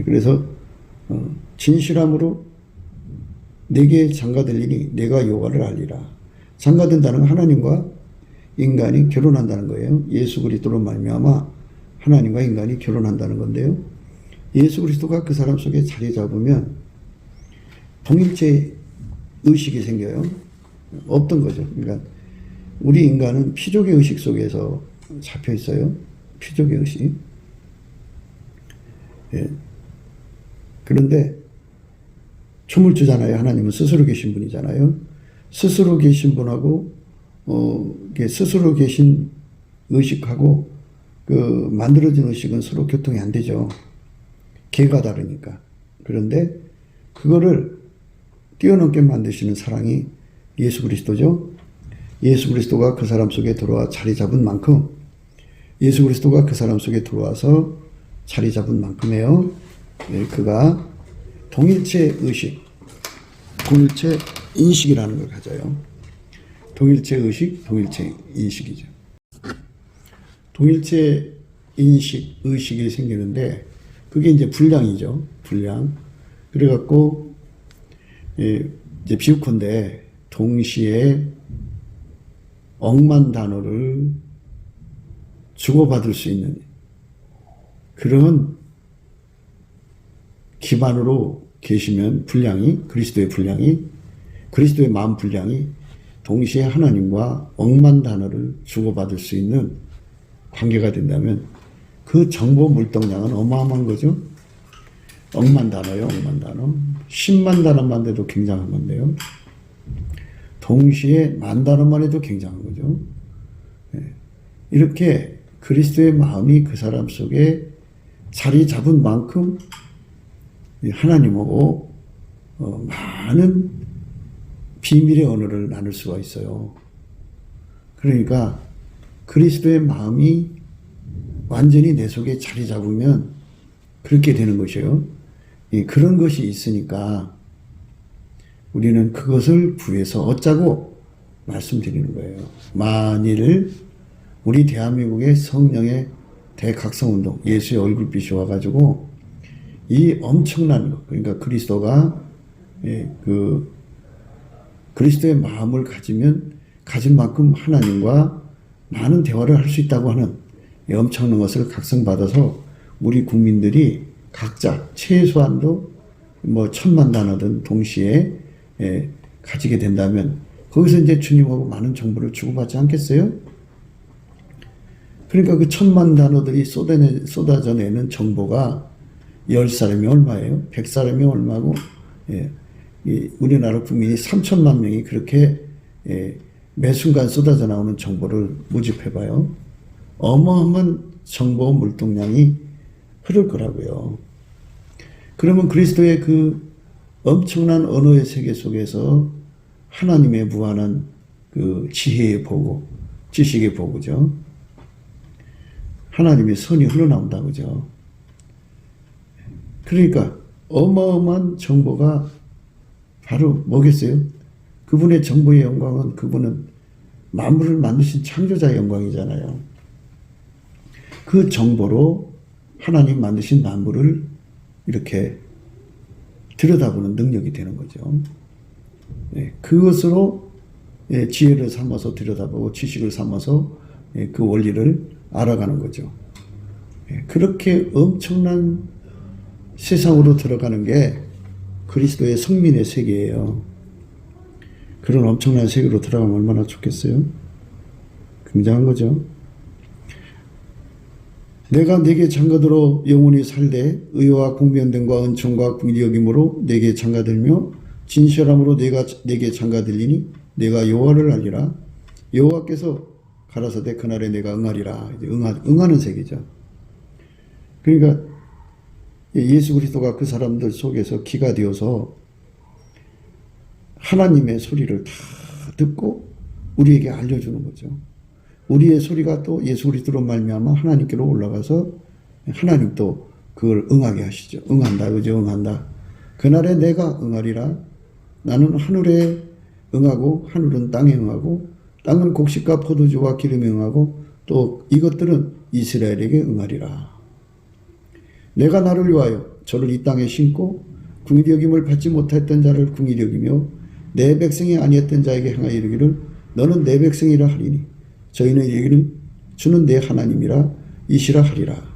그래서 진실함으로 내게 장가들리니 내가 여호와를 알리라. 장가든다는 건 하나님과 인간이 결혼한다는 거예요. 예수 그리스도로 말미암아 하나님과 인간이 결혼한다는 건데요. 예수 그리스도가 그 사람 속에 자리 잡으면 동일체 의식이 생겨요. 없던 거죠. 그러니까 우리 인간은 피조의 의식 속에서 잡혀 있어요. 피조의 의식. 그런데 춤을 추잖아요. 하나님은 스스로 계신 분이잖아요. 스스로 계신 분하고 스스로 계신 의식하고 그 만들어진 의식은 서로 교통이 안 되죠. 개가 다르니까. 그런데 그거를 뛰어넘게 만드시는 사랑이 예수 그리스도죠. 예수 그리스도가 그 사람 속에 들어와 자리 잡은 만큼 예수 그리스도가 그 사람 속에 들어와서 자리 잡은 만큼에요. 그가 동일체 의식, 동일체 인식이라는 걸 가져요. 동일체 의식, 동일체 인식이죠. 동일체 인식, 의식이 생기는데 그게 이제 분량이죠. 분량. 그래갖고 이제 비유컨대 동시에 억만 단어를 주고받을 수 있는 그런 기반으로 계시면 분량이 그리스도의 분량이 그리스도의 마음 분량이 동시에 하나님과 억만 단어를 주고받을 수 있는 관계가 된다면 그 정보 물동량은 어마어마한 거죠. 억만 단어요. 억만 단어. 10만 단어만 돼도 굉장한 건데요. 동시에 만 단어만 해도 굉장한 거죠. 이렇게 그리스도의 마음이 그 사람 속에 자리 잡은 만큼 하나님하고 많은 비밀의 언어를 나눌 수가 있어요. 그러니까 그리스도의 마음이 완전히 내 속에 자리 잡으면 그렇게 되는 것이에요. 그런 것이 있으니까 우리는 그것을 구해서 얻자고 말씀드리는 거예요. 만일 우리 대한민국의 성령의 대각성운동, 예수의 얼굴빛이 와가지고 이 엄청난 것, 그러니까 그리스도가 그리스도의 마음을 가진 만큼 하나님과 많은 대화를 할 수 있다고 하는 이 엄청난 것을 각성받아서 우리 국민들이 각자 최소한도 1000만 단어든 동시에 가지게 된다면 거기서 이제 주님하고 많은 정보를 주고받지 않겠어요? 그러니까 그 1000만 단어들이 쏟아져 내는 정보가 10사람이 얼마예요? 100사람이 얼마고, 우리나라 국민이 3천만 명이 그렇게, 매 순간 쏟아져 나오는 정보를 모집해봐요. 어마어마한 정보 물동량이 흐를 거라고요. 그러면 그리스도의 그 엄청난 언어의 세계 속에서 하나님의 무한한 그 지혜의 보고, 지식의 보고죠. 하나님의 선이 흘러나온다, 그죠? 그러니까 어마어마한 정보가 바로 뭐겠어요? 그분의 정보의 영광은 그분은 만물을 만드신 창조자의 영광이잖아요. 그 정보로 하나님 만드신 만물을 이렇게 들여다보는 능력이 되는 거죠. 그것으로 지혜를 삼아서 들여다보고 지식을 삼아서 그 원리를 알아가는 거죠. 그렇게 엄청난 세상으로 들어가는 게 그리스도의 성민의 세계예요. 그런 엄청난 세계로 들어가면 얼마나 좋겠어요? 굉장한 거죠. 내가 네게 장가들어 영원히 살되 의와 공변됨과 은총과 긍휼히 여김으로 네게 장가들며 진실함으로 네게 장가들리니 내가 여호와를 알리라. 여호와께서 가라사대 그날에 내가 응하리라. 이제 응하는 세계죠. 그러니까 예수 그리스도가 그 사람들 속에서 기가 되어서 하나님의 소리를 다 듣고 우리에게 알려주는 거죠. 우리의 소리가 또 예수 그리스도로 말미암아 하나님께로 올라가서 하나님 또 그걸 응하게 하시죠. 응한다, 그죠? 응한다. 그날에 내가 응하리라. 나는 하늘에 응하고 하늘은 땅에 응하고 땅은 곡식과 포도주와 기름에 응하고 또 이것들은 이스라엘에게 응하리라. 내가 나를 위하여 저를 이 땅에 심고 궁일이 여김을 받지 못했던 자를 궁일이 여기며 내 백성이 아니었던 자에게 행하여 이르기를 너는 내 백성이라 하리니 저희는 이르기를 주는 내 하나님이라 이시라 하리라.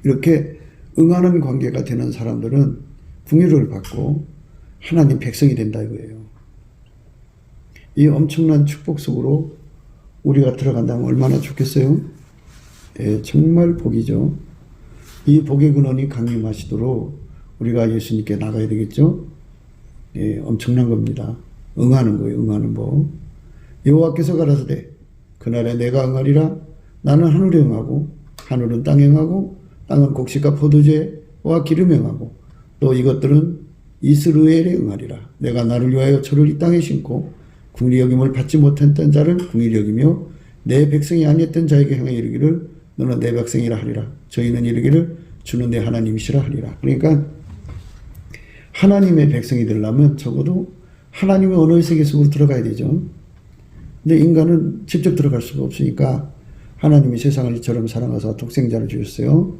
이렇게 응하는 관계가 되는 사람들은 궁유를 받고 하나님 백성이 된다 이거예요. 이 엄청난 축복 속으로 우리가 들어간다면 얼마나 좋겠어요? 예, 정말 복이죠. 이 복의 근원이 강림하시도록 우리가 예수님께 나가야 되겠죠? 예, 엄청난 겁니다. 응하는 거예요. 응하는 법. 여호와께서 가라사대 그날에 내가 응하리라. 나는 하늘에 응하고 하늘은 땅에 응하고 땅은 곡식과 포도주와 기름에 응하고 또 이것들은 이스라엘에 응하리라. 내가 나를 위하여 저를 이 땅에 심고 궁일이 여김을 받지 못했던 자를 궁일이 여기며 내 백성이 아니었던 자에게 행하여 이르기를 너는 내 백성이라 하리라. 저희는 이르기를 주는 내 하나님이시라 하리라. 그러니까 하나님의 백성이 되려면 적어도 하나님의 언어의 세계 속으로 들어가야 되죠. 근데 인간은 직접 들어갈 수가 없으니까 하나님이 세상을 이처럼 사랑하사 독생자를 주셨어요.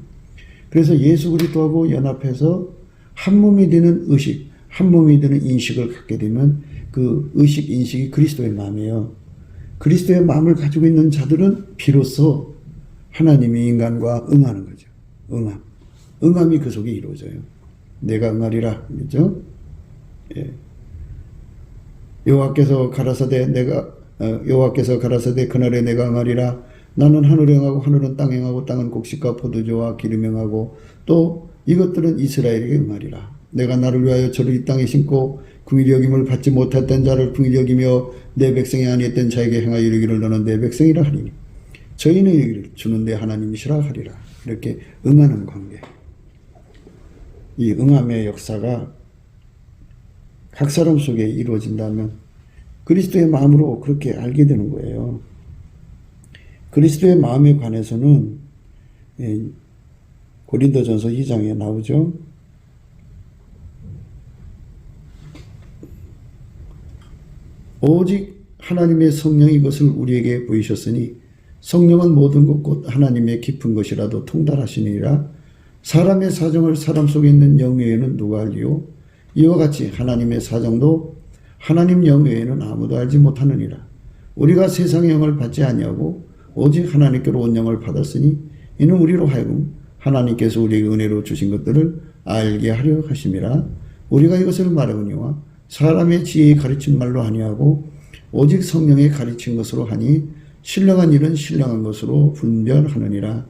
그래서 예수 그리스도하고 연합해서 한 몸이 되는 의식, 한 몸이 되는 인식을 갖게 되면 그 의식, 인식이 그리스도의 마음이에요. 그리스도의 마음을 가지고 있는 자들은 비로소 하나님이 인간과 응하는 거죠. 응함. 응함이 그 속에 이루어져요. 내가 응하리라. 그죠? 예. 여호와께서 가라사대 그날에 내가 응하리라. 나는 하늘에 응하고 하늘은 땅에 응하고 땅은 곡식과 포도주와 기름에 응하고 또 이것들은 이스라엘에게 응하리라. 내가 나를 위하여 저를 이 땅에 심고 궁일이 여김을 받지 못했던 자를 궁일이 여기며 내 백성이 아니었던 자에게 행하여 이르기를 너는 내 백성이라 하리니 저희는 이르기를 주는 내 하나님이시라 하리라. 이렇게 응하는 관계. 이 응함의 역사가 각 사람 속에 이루어진다면 그리스도의 마음으로 그렇게 알게 되는 거예요. 그리스도의 마음에 관해서는 고린도전서 2장에 나오죠. 오직 하나님의 성령이 이것을 우리에게 보이셨으니 성령은 모든 것 곧 하나님의 깊은 것이라도 통달하시니라. 사람의 사정을 사람 속에 있는 영 외에는 누가 알리요? 이와 같이 하나님의 사정도 하나님 영 외에는 아무도 알지 못하느니라. 우리가 세상의 영을 받지 아니하고 오직 하나님께로 온 영을 받았으니 이는 우리로 하여금 하나님께서 우리에게 은혜로 주신 것들을 알게 하려 하심이라. 우리가 이것을 말하거니와 사람의 지혜에 가르친 말로 아니하고 오직 성령의 가르친 것으로 하니 신령한 일은 신령한 것으로 분별하느니라.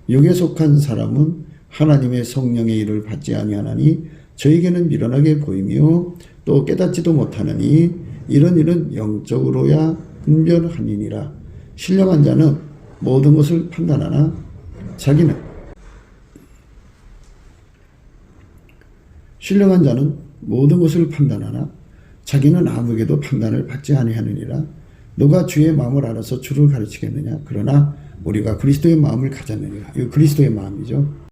육에 속한 사람은 하나님의 성령의 일을 받지 아니하나니 저에게는 미련하게 보이며 또 깨닫지도 못하느니 이런 일은 영적으로야 분별하니니라. 신령한 자는 모든 것을 판단하나 자기는 아무에게도 판단을 받지 아니하느니라. 누가 주의 마음을 알아서 주를 가르치겠느냐? 그러나 우리가 그리스도의 마음을 가졌느니라. 이거 그리스도의 마음이죠.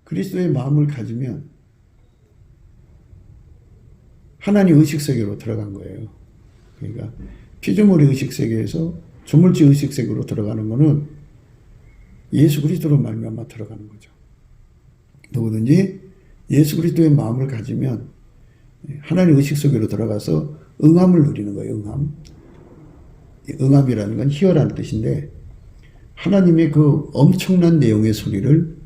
그리스도의 마음을 가지면 하나님 의식세계로 들어간 거예요. 그러니까 피조물의 의식세계에서 조물주 의식세계로 들어가는 것은 예수 그리스도로 말미암아 들어가는 거죠. 누구든지 예수 그리스도의 마음을 가지면 하나님 의식세계로 들어가서 응함을 누리는 거예요. 응함이라는 건 희어라는 뜻인데 하나님의 그 엄청난 내용의 소리를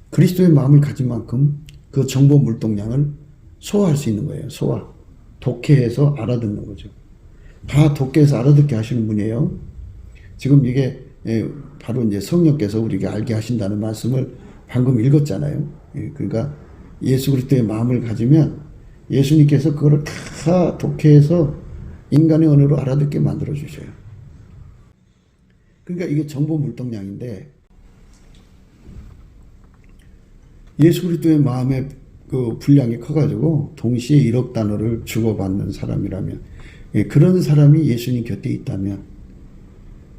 그리스도의 마음을 가진 만큼 그 정보 물동량을 소화할 수 있는 거예요. 소화. 독해해서 알아듣는 거죠. 다 독해해서 알아듣게 하시는 분이에요. 지금 이게 바로 이제 성령께서 우리에게 알게 하신다는 말씀을 방금 읽었잖아요. 그러니까 예수 그리스도의 마음을 가지면 예수님께서 그거를 다 독해해서 인간의 언어로 알아듣게 만들어 주셔요. 그러니까 이게 정보 물동량인데 예수 그리스도의 마음에 그 분량이 커가지고 동시에 1억 단어를 주고받는 사람이라면, 그런 사람이 예수님 곁에 있다면,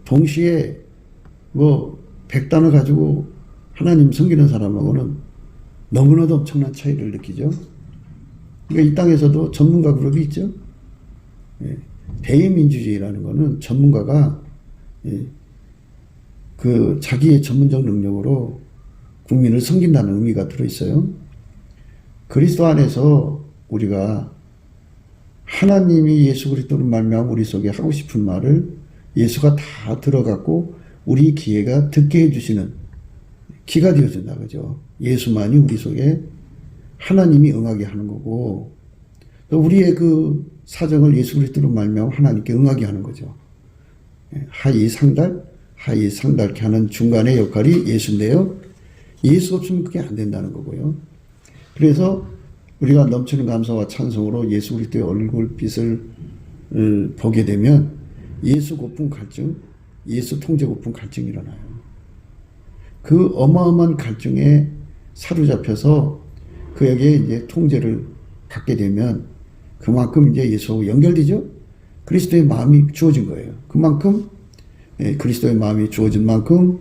동시에 뭐 100단어 가지고 하나님 섬기는 사람하고는 너무나도 엄청난 차이를 느끼죠. 그러니까 이 땅에서도 전문가 그룹이 있죠. 대의민주주의라는 거는 전문가가 그 자기의 전문적 능력으로 국민을 섬긴다는 의미가 들어있어요. 그리스도 안에서 우리가 하나님이 예수 그리스도를 말미암아 우리 속에 하고 싶은 말을 예수가 다 들어갔고 우리 귀에가 듣게 해주시는 귀가 되어준다 그죠. 예수만이 우리 속에 하나님이 응하게 하는 거고, 또 우리의 그 사정을 예수 그리스도로 말미암아 하나님께 응하게 하는 거죠. 하이 상달케 하는 중간의 역할이 예수인데요. 예수 없으면 그게 안 된다는 거고요. 그래서 우리가 넘치는 감사와 찬송으로 예수 그리스도의 얼굴빛을 보게 되면 예수 고픈 갈증, 예수 통제 고픈 갈증이 일어나요. 그 어마어마한 갈증에 사로잡혀서 그에게 이제 통제를 받게 되면 그만큼 이제 예수하고 연결되죠. 그리스도의 마음이 주어진 거예요. 그만큼 그리스도의 마음이 주어진 만큼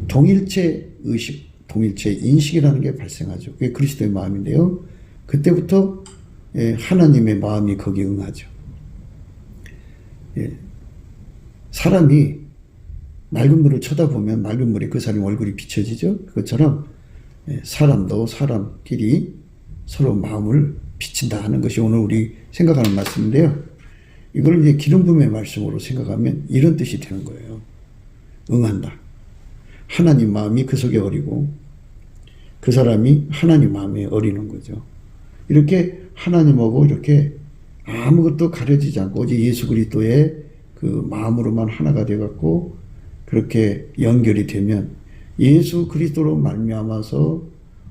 동일체 의식, 동일체 인식이라는 게 발생하죠. 그게 그리스도의 마음인데요. 그때부터 하나님의 마음이 거기에 응하죠. 사람이 맑은 물을 쳐다보면 맑은 물에 그 사람의 얼굴이 비춰지죠. 그것처럼 사람도 사람끼리 서로 마음을 비친다 하는 것이 오늘 우리 생각하는 말씀인데요. 이걸 이제 기름 부음의 말씀으로 생각하면 이런 뜻이 되는 거예요. 응한다. 하나님 마음이 그 속에 어리고 그 사람이 하나님 마음에 어리는 거죠. 이렇게 하나님하고 이렇게 아무것도 가려지지 않고 오직 예수 그리스도의 그 마음으로만 하나가 되어갖고 그렇게 연결이 되면 예수 그리스도로 말미암아서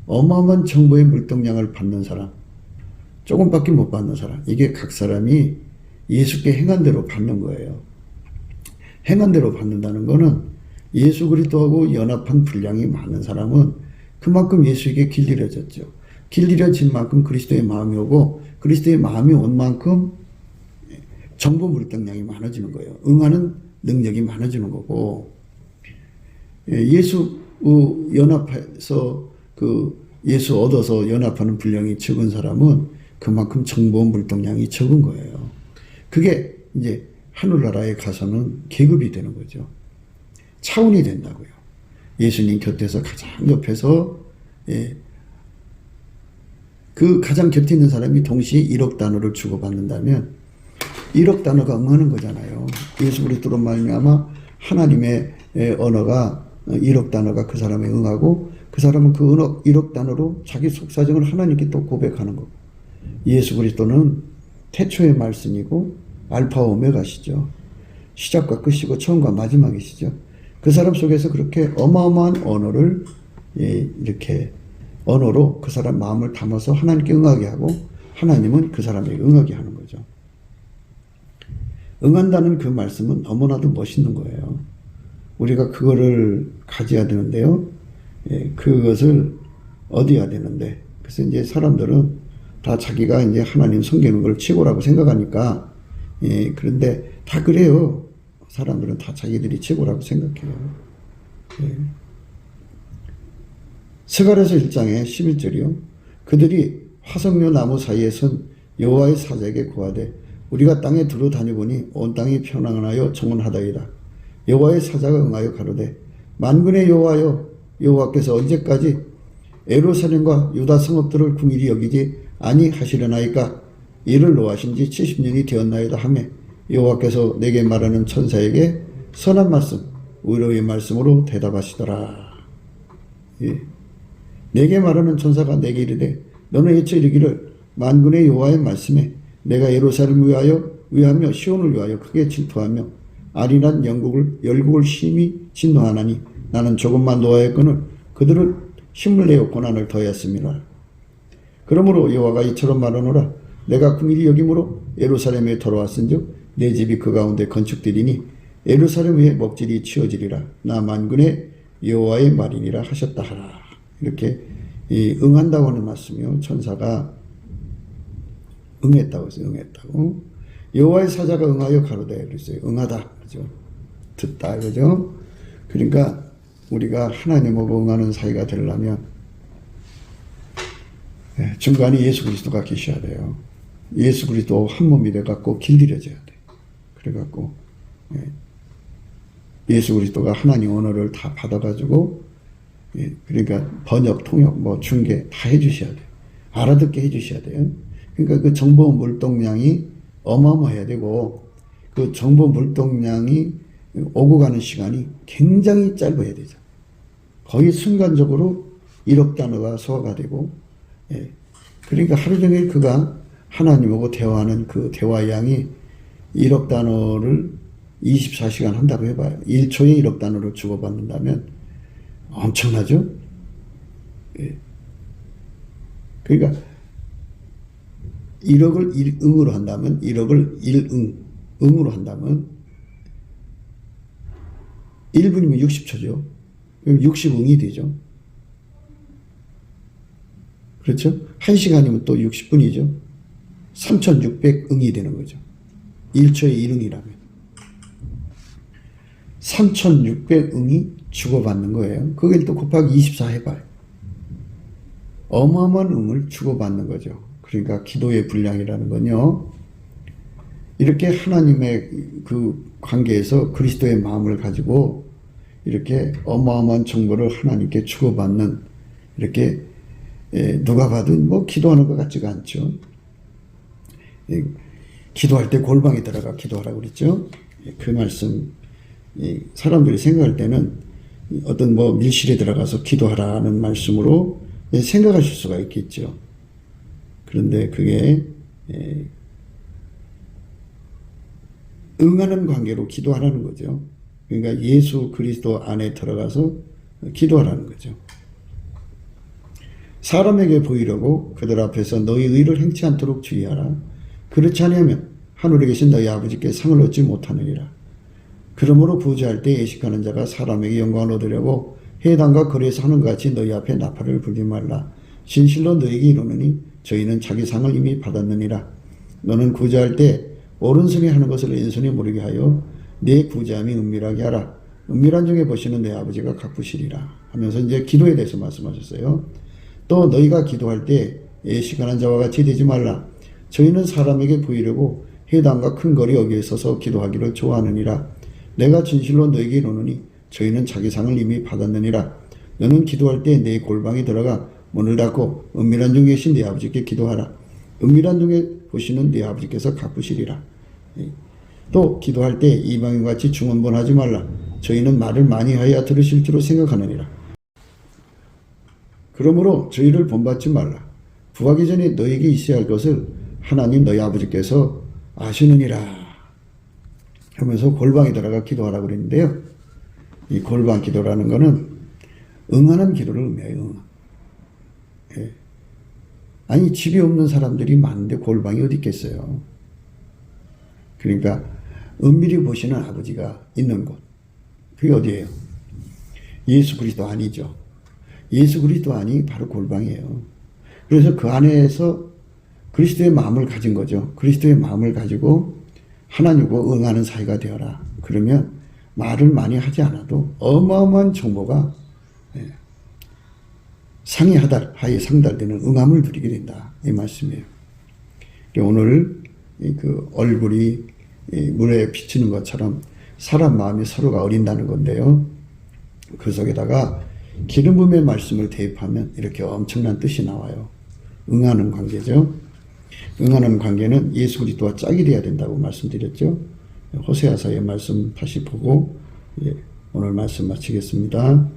어마어마한 정보의 물동량을 받는 사람, 조금밖에 못 받는 사람, 이게 각 사람이 예수께 행한 대로 받는 거예요. 행한 대로 받는다는 거는 예수 그리스도하고 연합한 분량이 많은 사람은 그만큼 예수에게 길들여졌죠. 길들여진 만큼 그리스도의 마음이 오고 그리스도의 마음이 온 만큼 정보 물동량이 많아지는 거예요. 응하는 능력이 많아지는 거고, 예수 연합해서 그 예수 얻어서 연합하는 분량이 적은 사람은 그만큼 정보 물동량이 적은 거예요. 그게 이제 하늘나라에 가서는 계급이 되는 거죠. 차원이 된다고요. 예수님 곁에서 가장 옆에서 그 가장 곁에 있는 사람이 동시에 1억 단어를 주고받는다면 1억 단어가 응하는 거잖아요. 예수 그리스도로 말미암아 하나님의 언어가 1억 단어가 그 사람에 응하고 그 사람은 그 1억 단어로 자기 속사정을 하나님께 또 고백하는 거고, 예수 그리스도는 태초의 말씀이고 알파 오메가시죠. 시작과 끝이고 처음과 마지막이시죠. 그 사람 속에서 그렇게 어마어마한 언어를 이렇게 언어로 그 사람 마음을 담아서 하나님께 응하게 하고 하나님은 그 사람에게 응하게 하는 거죠. 응한다는 그 말씀은 너무나도 멋있는 거예요. 우리가 그거를 가져야 되는데요. 그것을 얻어야 되는데, 그래서 이제 사람들은 다 자기가 이제 하나님 섬기는 걸 최고라고 생각하니까, 그런데 다 그래요. 사람들은 다 자기들이 최고라고 생각해요. 스가랴서 1장의 11절이요. 그들이 화석류 나무 사이에 선 여호와의 사자에게 고하되 우리가 땅에 두루 다녀보니 온 땅이 평안하여 정원하다이다. 여호와의 사자가 응하여 가로되 만군의 여호와여, 여호와께서 언제까지 예루살렘과 유다 성읍들을 궁일이 여기지 아니하시려나이까? 이를 노하신 지 70년이 되었나이다 하매 여호와께서 내게 말하는 천사에게 선한 말씀, 의로의 말씀으로 대답하시더라. 내게 말하는 천사가 내게 이르되 너는 예쳐 이르기를 만군의 여호와의 말씀에 내가 예루살렘을 위하며 시온을 위하여 크게 질투하며 아린한 열국을 심히 진노하나니 나는 조금만 노하였거늘 그들을 힘을 내어 고난을 더하였음이라. 그러므로 여호와가 이처럼 말하노라. 내가 긍휼히 여김으로 예루살렘에 돌아왔은즉 내 집이 그 가운데 건축되리니 예루살렘 위에 먹질이 치어지리라. 나 만군의 여호와의 말이니라 하셨다 하라. 이렇게 이 응한다고 하는 말씀이요. 천사가 응했다고 했어요. 응했다고. 여호와의 사자가 응하여 가로되 그랬어요. 응하다. 그죠? 듣다. 그죠? 그러니까 우리가 하나님하고 응하는 사이가 되려면 중간에 예수 그리스도가 계셔야 돼요. 예수 그리스도 한 몸이 돼갖고 길들여져야 돼. 그래갖고 예수 그리스도가 하나님 언어를 다 받아가지고 그러니까 번역, 통역, 뭐 중개 다 해주셔야 돼. 알아듣게 해주셔야 돼요. 그러니까 그 정보 물동량이 어마어마해야 되고 그 정보 물동량이 오고 가는 시간이 굉장히 짧아야 되죠. 거의 순간적으로 1억 단어가 소화가 되고 그러니까 하루 종일 그가 하나님하고 대화하는 그 대화의 양이 1억 단어를 24시간 한다고 해봐요. 1초에 1억 단어를 주고받는다면 엄청나죠? 그러니까 1억을 1응으로 한다면 1억을 1응으로 한다면 1분이면 60초죠. 그럼 60응이 되죠. 그렇죠? 1시간이면 또 60분이죠. 3600응이 되는 거죠. 1초에 1응이라면. 3600응이 주고받는 거예요. 그걸 또 곱하기 24 해봐요. 어마어마한 응을 주고받는 거죠. 그러니까 기도의 분량이라는 건요. 이렇게 하나님의 그 관계에서 그리스도의 마음을 가지고 이렇게 어마어마한 정보를 하나님께 주고받는 이렇게 누가 봐도 뭐 기도하는 것 같지가 않죠. 기도할 때 골방에 들어가 기도하라고 그랬죠. 그 말씀 사람들이 생각할 때는 어떤 뭐 밀실에 들어가서 기도하라는 말씀으로 생각하실 수가 있겠죠. 그런데 그게 응하는 관계로 기도하라는 거죠. 그러니까 예수 그리스도 안에 들어가서 기도하라는 거죠. 사람에게 보이려고 그들 앞에서 너희 의를 행치 않도록 주의하라. 그렇지 않으면 하늘에 계신 너희 아버지께 상을 얻지 못하느니라. 그러므로 부자할 때 예식하는 자가 사람에게 영광을 얻으려고 해당과 거리에서 하는 것 같이 너희 앞에 나팔을 불지 말라. 진실로 너희에게 이르노니 저희는 자기 상을 이미 받았느니라. 너는 구제할 때 오른손이 하는 것을 왼손이 모르게 하여 내 구제함이 은밀하게 하라. 은밀한 중에 보시는 내 아버지가 갚으시리라. 하면서 이제 기도에 대해서 말씀하셨어요. 또 너희가 기도할 때 예식하는 자와 같이 되지 말라. 저희는 사람에게 보이려고 회당과 큰 거리 여기에 서서 기도하기를 좋아하느니라. 내가 진실로 너희에게 이르노니 저희는 자기 상을 이미 받았느니라. 너는 기도할 때 내 골방에 들어가 문을 닫고 은밀한 중에 계신 네 아버지께 기도하라. 은밀한 중에 보시는 네 아버지께서 갚으시리라. 또 기도할 때 이방인같이 중언번하지 말라. 저희는 말을 많이 하여 들으실 줄로 생각하느니라. 그러므로 저희를 본받지 말라. 부하기 전에 너희에게 있어야 할 것을 하나님 너희 아버지께서 아시느니라. 하면서 골방에 들어가 기도하라고 그랬는데요. 이 골방 기도라는 것은 응하는 기도를 의미해요. 아니 집이 없는 사람들이 많은데 골방이 어디 있겠어요. 그러니까 은밀히 보시는 아버지가 있는 곳. 그게 어디예요? 예수 그리스도 안이죠. 예수 그리스도 안이 바로 골방이에요. 그래서 그 안에서 그리스도의 마음을 가진 거죠. 그리스도의 마음을 가지고 하나님과 응하는 사이가 되어라. 그러면 말을 많이 하지 않아도 어마어마한 정보가 상이 하에 상달되는 응함을 누리게 된다. 이 말씀이에요. 오늘 그 얼굴이 물에 비치는 것처럼 사람 마음이 서로가 어린다는 건데요. 그 속에다가 기름 부음의 말씀을 대입하면 이렇게 엄청난 뜻이 나와요. 응하는 관계죠. 응하는 관계는 예수 그리스도와 짝이 돼야 된다고 말씀드렸죠. 호세아서의 말씀 다시 보고 오늘 말씀 마치겠습니다.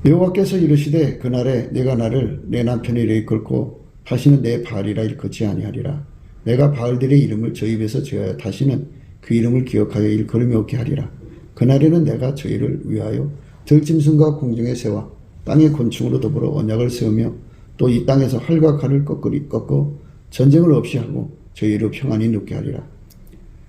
여호와께서 이르시되 그날에 내가 나를 내 남편의 일에 이끌고 다시는 내 바알이라 일컫지 아니하리라. 내가 바알들의 이름을 저 입에서 제하여 다시는 그 이름을 기억하여 일컬음이 없게 하리라. 그날에는 내가 저희를 위하여 들짐승과 공중의 새와 땅의 곤충으로 더불어 언약을 세우며 또 이 땅에서 활과 칼을 꺾어 전쟁을 없이 하고 저희를 평안히 눕게 하리라.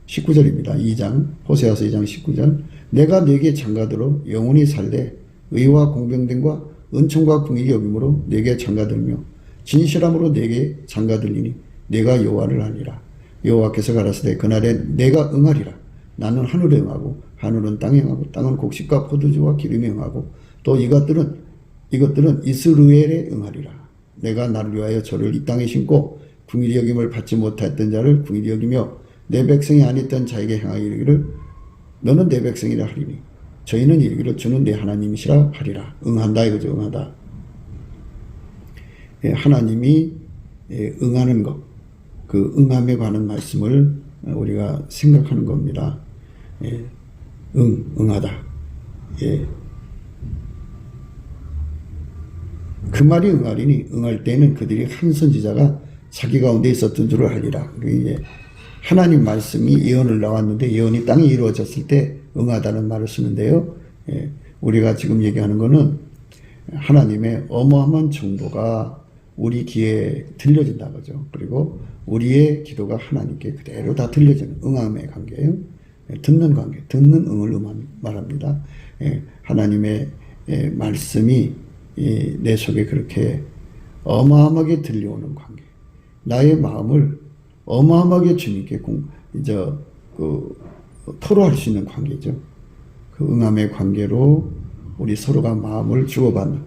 19절입니다. 2장 호세아서 2장 19절 내가 네게 장가들어 영원히 살되 의와 공평됨과 은총과 긍휼히 여김으로 네게 장가들며 진실함으로 네게 장가들리니 내가 여호와를 아니라. 여호와께서 가라사대 그날에 내가 응하리라. 나는 하늘에 응하고 하늘은 땅에 응하고 땅은 곡식과 포도주와 기름에 응하고 또 이것들은 이스라엘에 응하리라. 내가 나를 위하여 저를 이 땅에 심고 긍휼히 여김을 받지 못했던 자를 긍휼히 여기며 내 백성이 아니었던 자에게 향하여 이르기를 너는 내 백성이라 하리니 저희는 이르기를 주는 내 하나님이시라 하리라. 응한다 이거죠. 응하다. 하나님이 응하는 것, 그 응함에 관한 말씀을 우리가 생각하는 겁니다. 응하다. 그 말이 응하리니 응할 때는 그들이 한 선지자가 자기 가운데 있었던 줄을 알리라. 이게 하나님 말씀이 예언을 나왔는데 예언이 땅에 이루어졌을 때 응하다는 말을 쓰는데요. 우리가 지금 얘기하는 거는 하나님의 어마어마한 정보가 우리 귀에 들려진다 그죠. 그리고 우리의 기도가 하나님께 그대로 다 들려지는 응함의 관계예요. 듣는 관계, 듣는 응을 말합니다. 하나님의 말씀이 내 속에 그렇게 어마어마하게 들려오는 관계, 나의 마음을 어마어마하게 주님께 토로할 수 있는 관계죠. 그 응함의 관계로 우리 서로가 마음을 주고받는,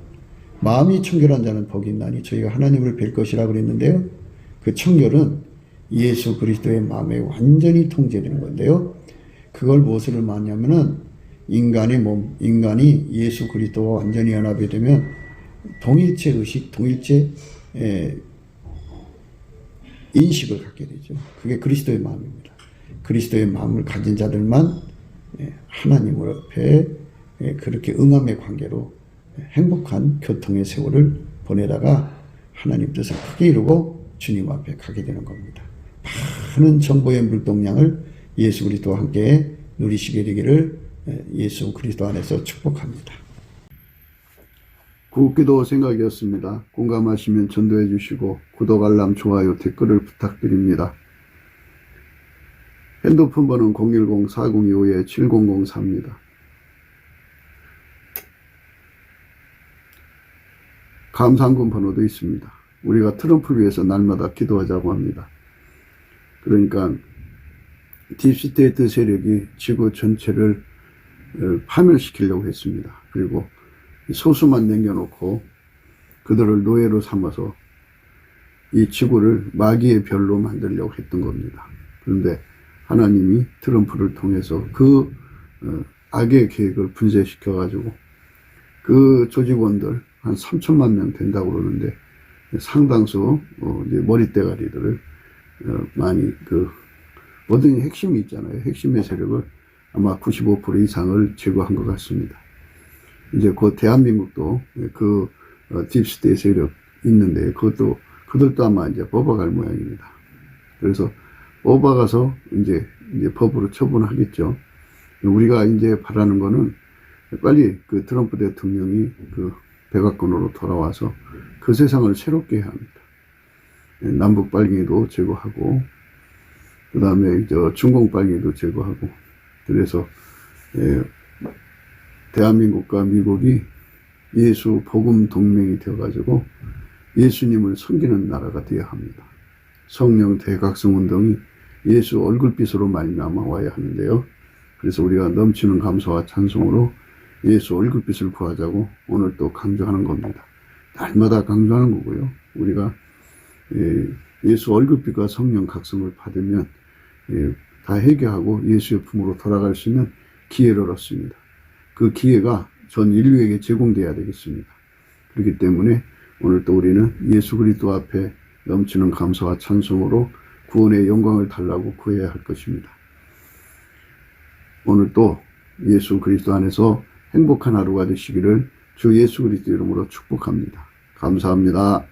마음이 청결한 자는 복이 있나니 저희가 하나님을 뵐 것이라 그랬는데요. 그 청결은 예수 그리스도의 마음에 완전히 통제되는 건데요. 그걸 무엇을 말하냐면은 인간의 몸, 인간이 예수 그리스도와 완전히 연합이 되면 동일체 의식, 동일체 인식을 갖게 되죠. 그게 그리스도의 마음입니다. 그리스도의 마음을 가진 자들만 하나님 앞에 그렇게 응함의 관계로 행복한 교통의 세월을 보내다가 하나님 뜻을 크게 이루고 주님 앞에 가게 되는 겁니다. 많은 정보의 물동량을 예수 그리스도와 함께 누리시게 되기를 예수 그리스도 안에서 축복합니다. 구기도 생각이었습니다. 공감하시면 전도해 주시고 구독, 알람, 좋아요, 댓글을 부탁드립니다. 핸드폰 번호는 010-4025-7004입니다. 감사한금 번호도 있습니다. 우리가 트럼프를 위해서 날마다 기도하자고 합니다. 그러니까 딥스테이트 세력이 지구 전체를 파멸시키려고 했습니다. 그리고 소수만 남겨놓고 그들을 노예로 삼아서 이 지구를 마귀의 별로 만들려고 했던 겁니다. 그런데 하나님이 트럼프를 통해서 그 악의 계획을 분쇄시켜가지고 그 조직원들 한 3천만 명 된다고 그러는데 상당수 이제 머리대가리들을 많이 뭐든지 핵심이 있잖아요. 핵심의 세력을 아마 95% 이상을 제거한 것 같습니다. 이제 곧 대한민국도 딥스테이 세력 있는데 그들도 아마 이제 뽑아갈 모양입니다. 그래서 뽑아가서 이제 법으로 처분하겠죠. 우리가 이제 바라는 거는 빨리 그 트럼프 대통령이 백악관으로 돌아와서 그 세상을 새롭게 해야 합니다. 남북 빨갱이도 제거하고, 그 다음에 중공 빨갱이도 제거하고, 그래서 대한민국과 미국이 예수 복음 동맹이 되어가지고 예수님을 섬기는 나라가 되어야 합니다. 성령 대각성 운동이 예수 얼굴빛으로 말미암아 와야 하는데요. 그래서 우리가 넘치는 감사와 찬송으로 예수 얼굴빛을 구하자고 오늘 또 강조하는 겁니다. 날마다 강조하는 거고요. 우리가 예수 얼굴빛과 성령 각성을 받으면 다 해결하고 예수의 품으로 돌아갈 수 있는 기회를 얻습니다. 그 기회가 전 인류에게 제공돼야 되겠습니다. 그렇기 때문에 오늘 또 우리는 예수 그리스도 앞에 넘치는 감사와 찬송으로 구원의 영광을 달라고 구해야 할 것입니다. 오늘 또 예수 그리스도 안에서 행복한 하루가 되시기를 주 예수 그리스도 이름으로 축복합니다. 감사합니다.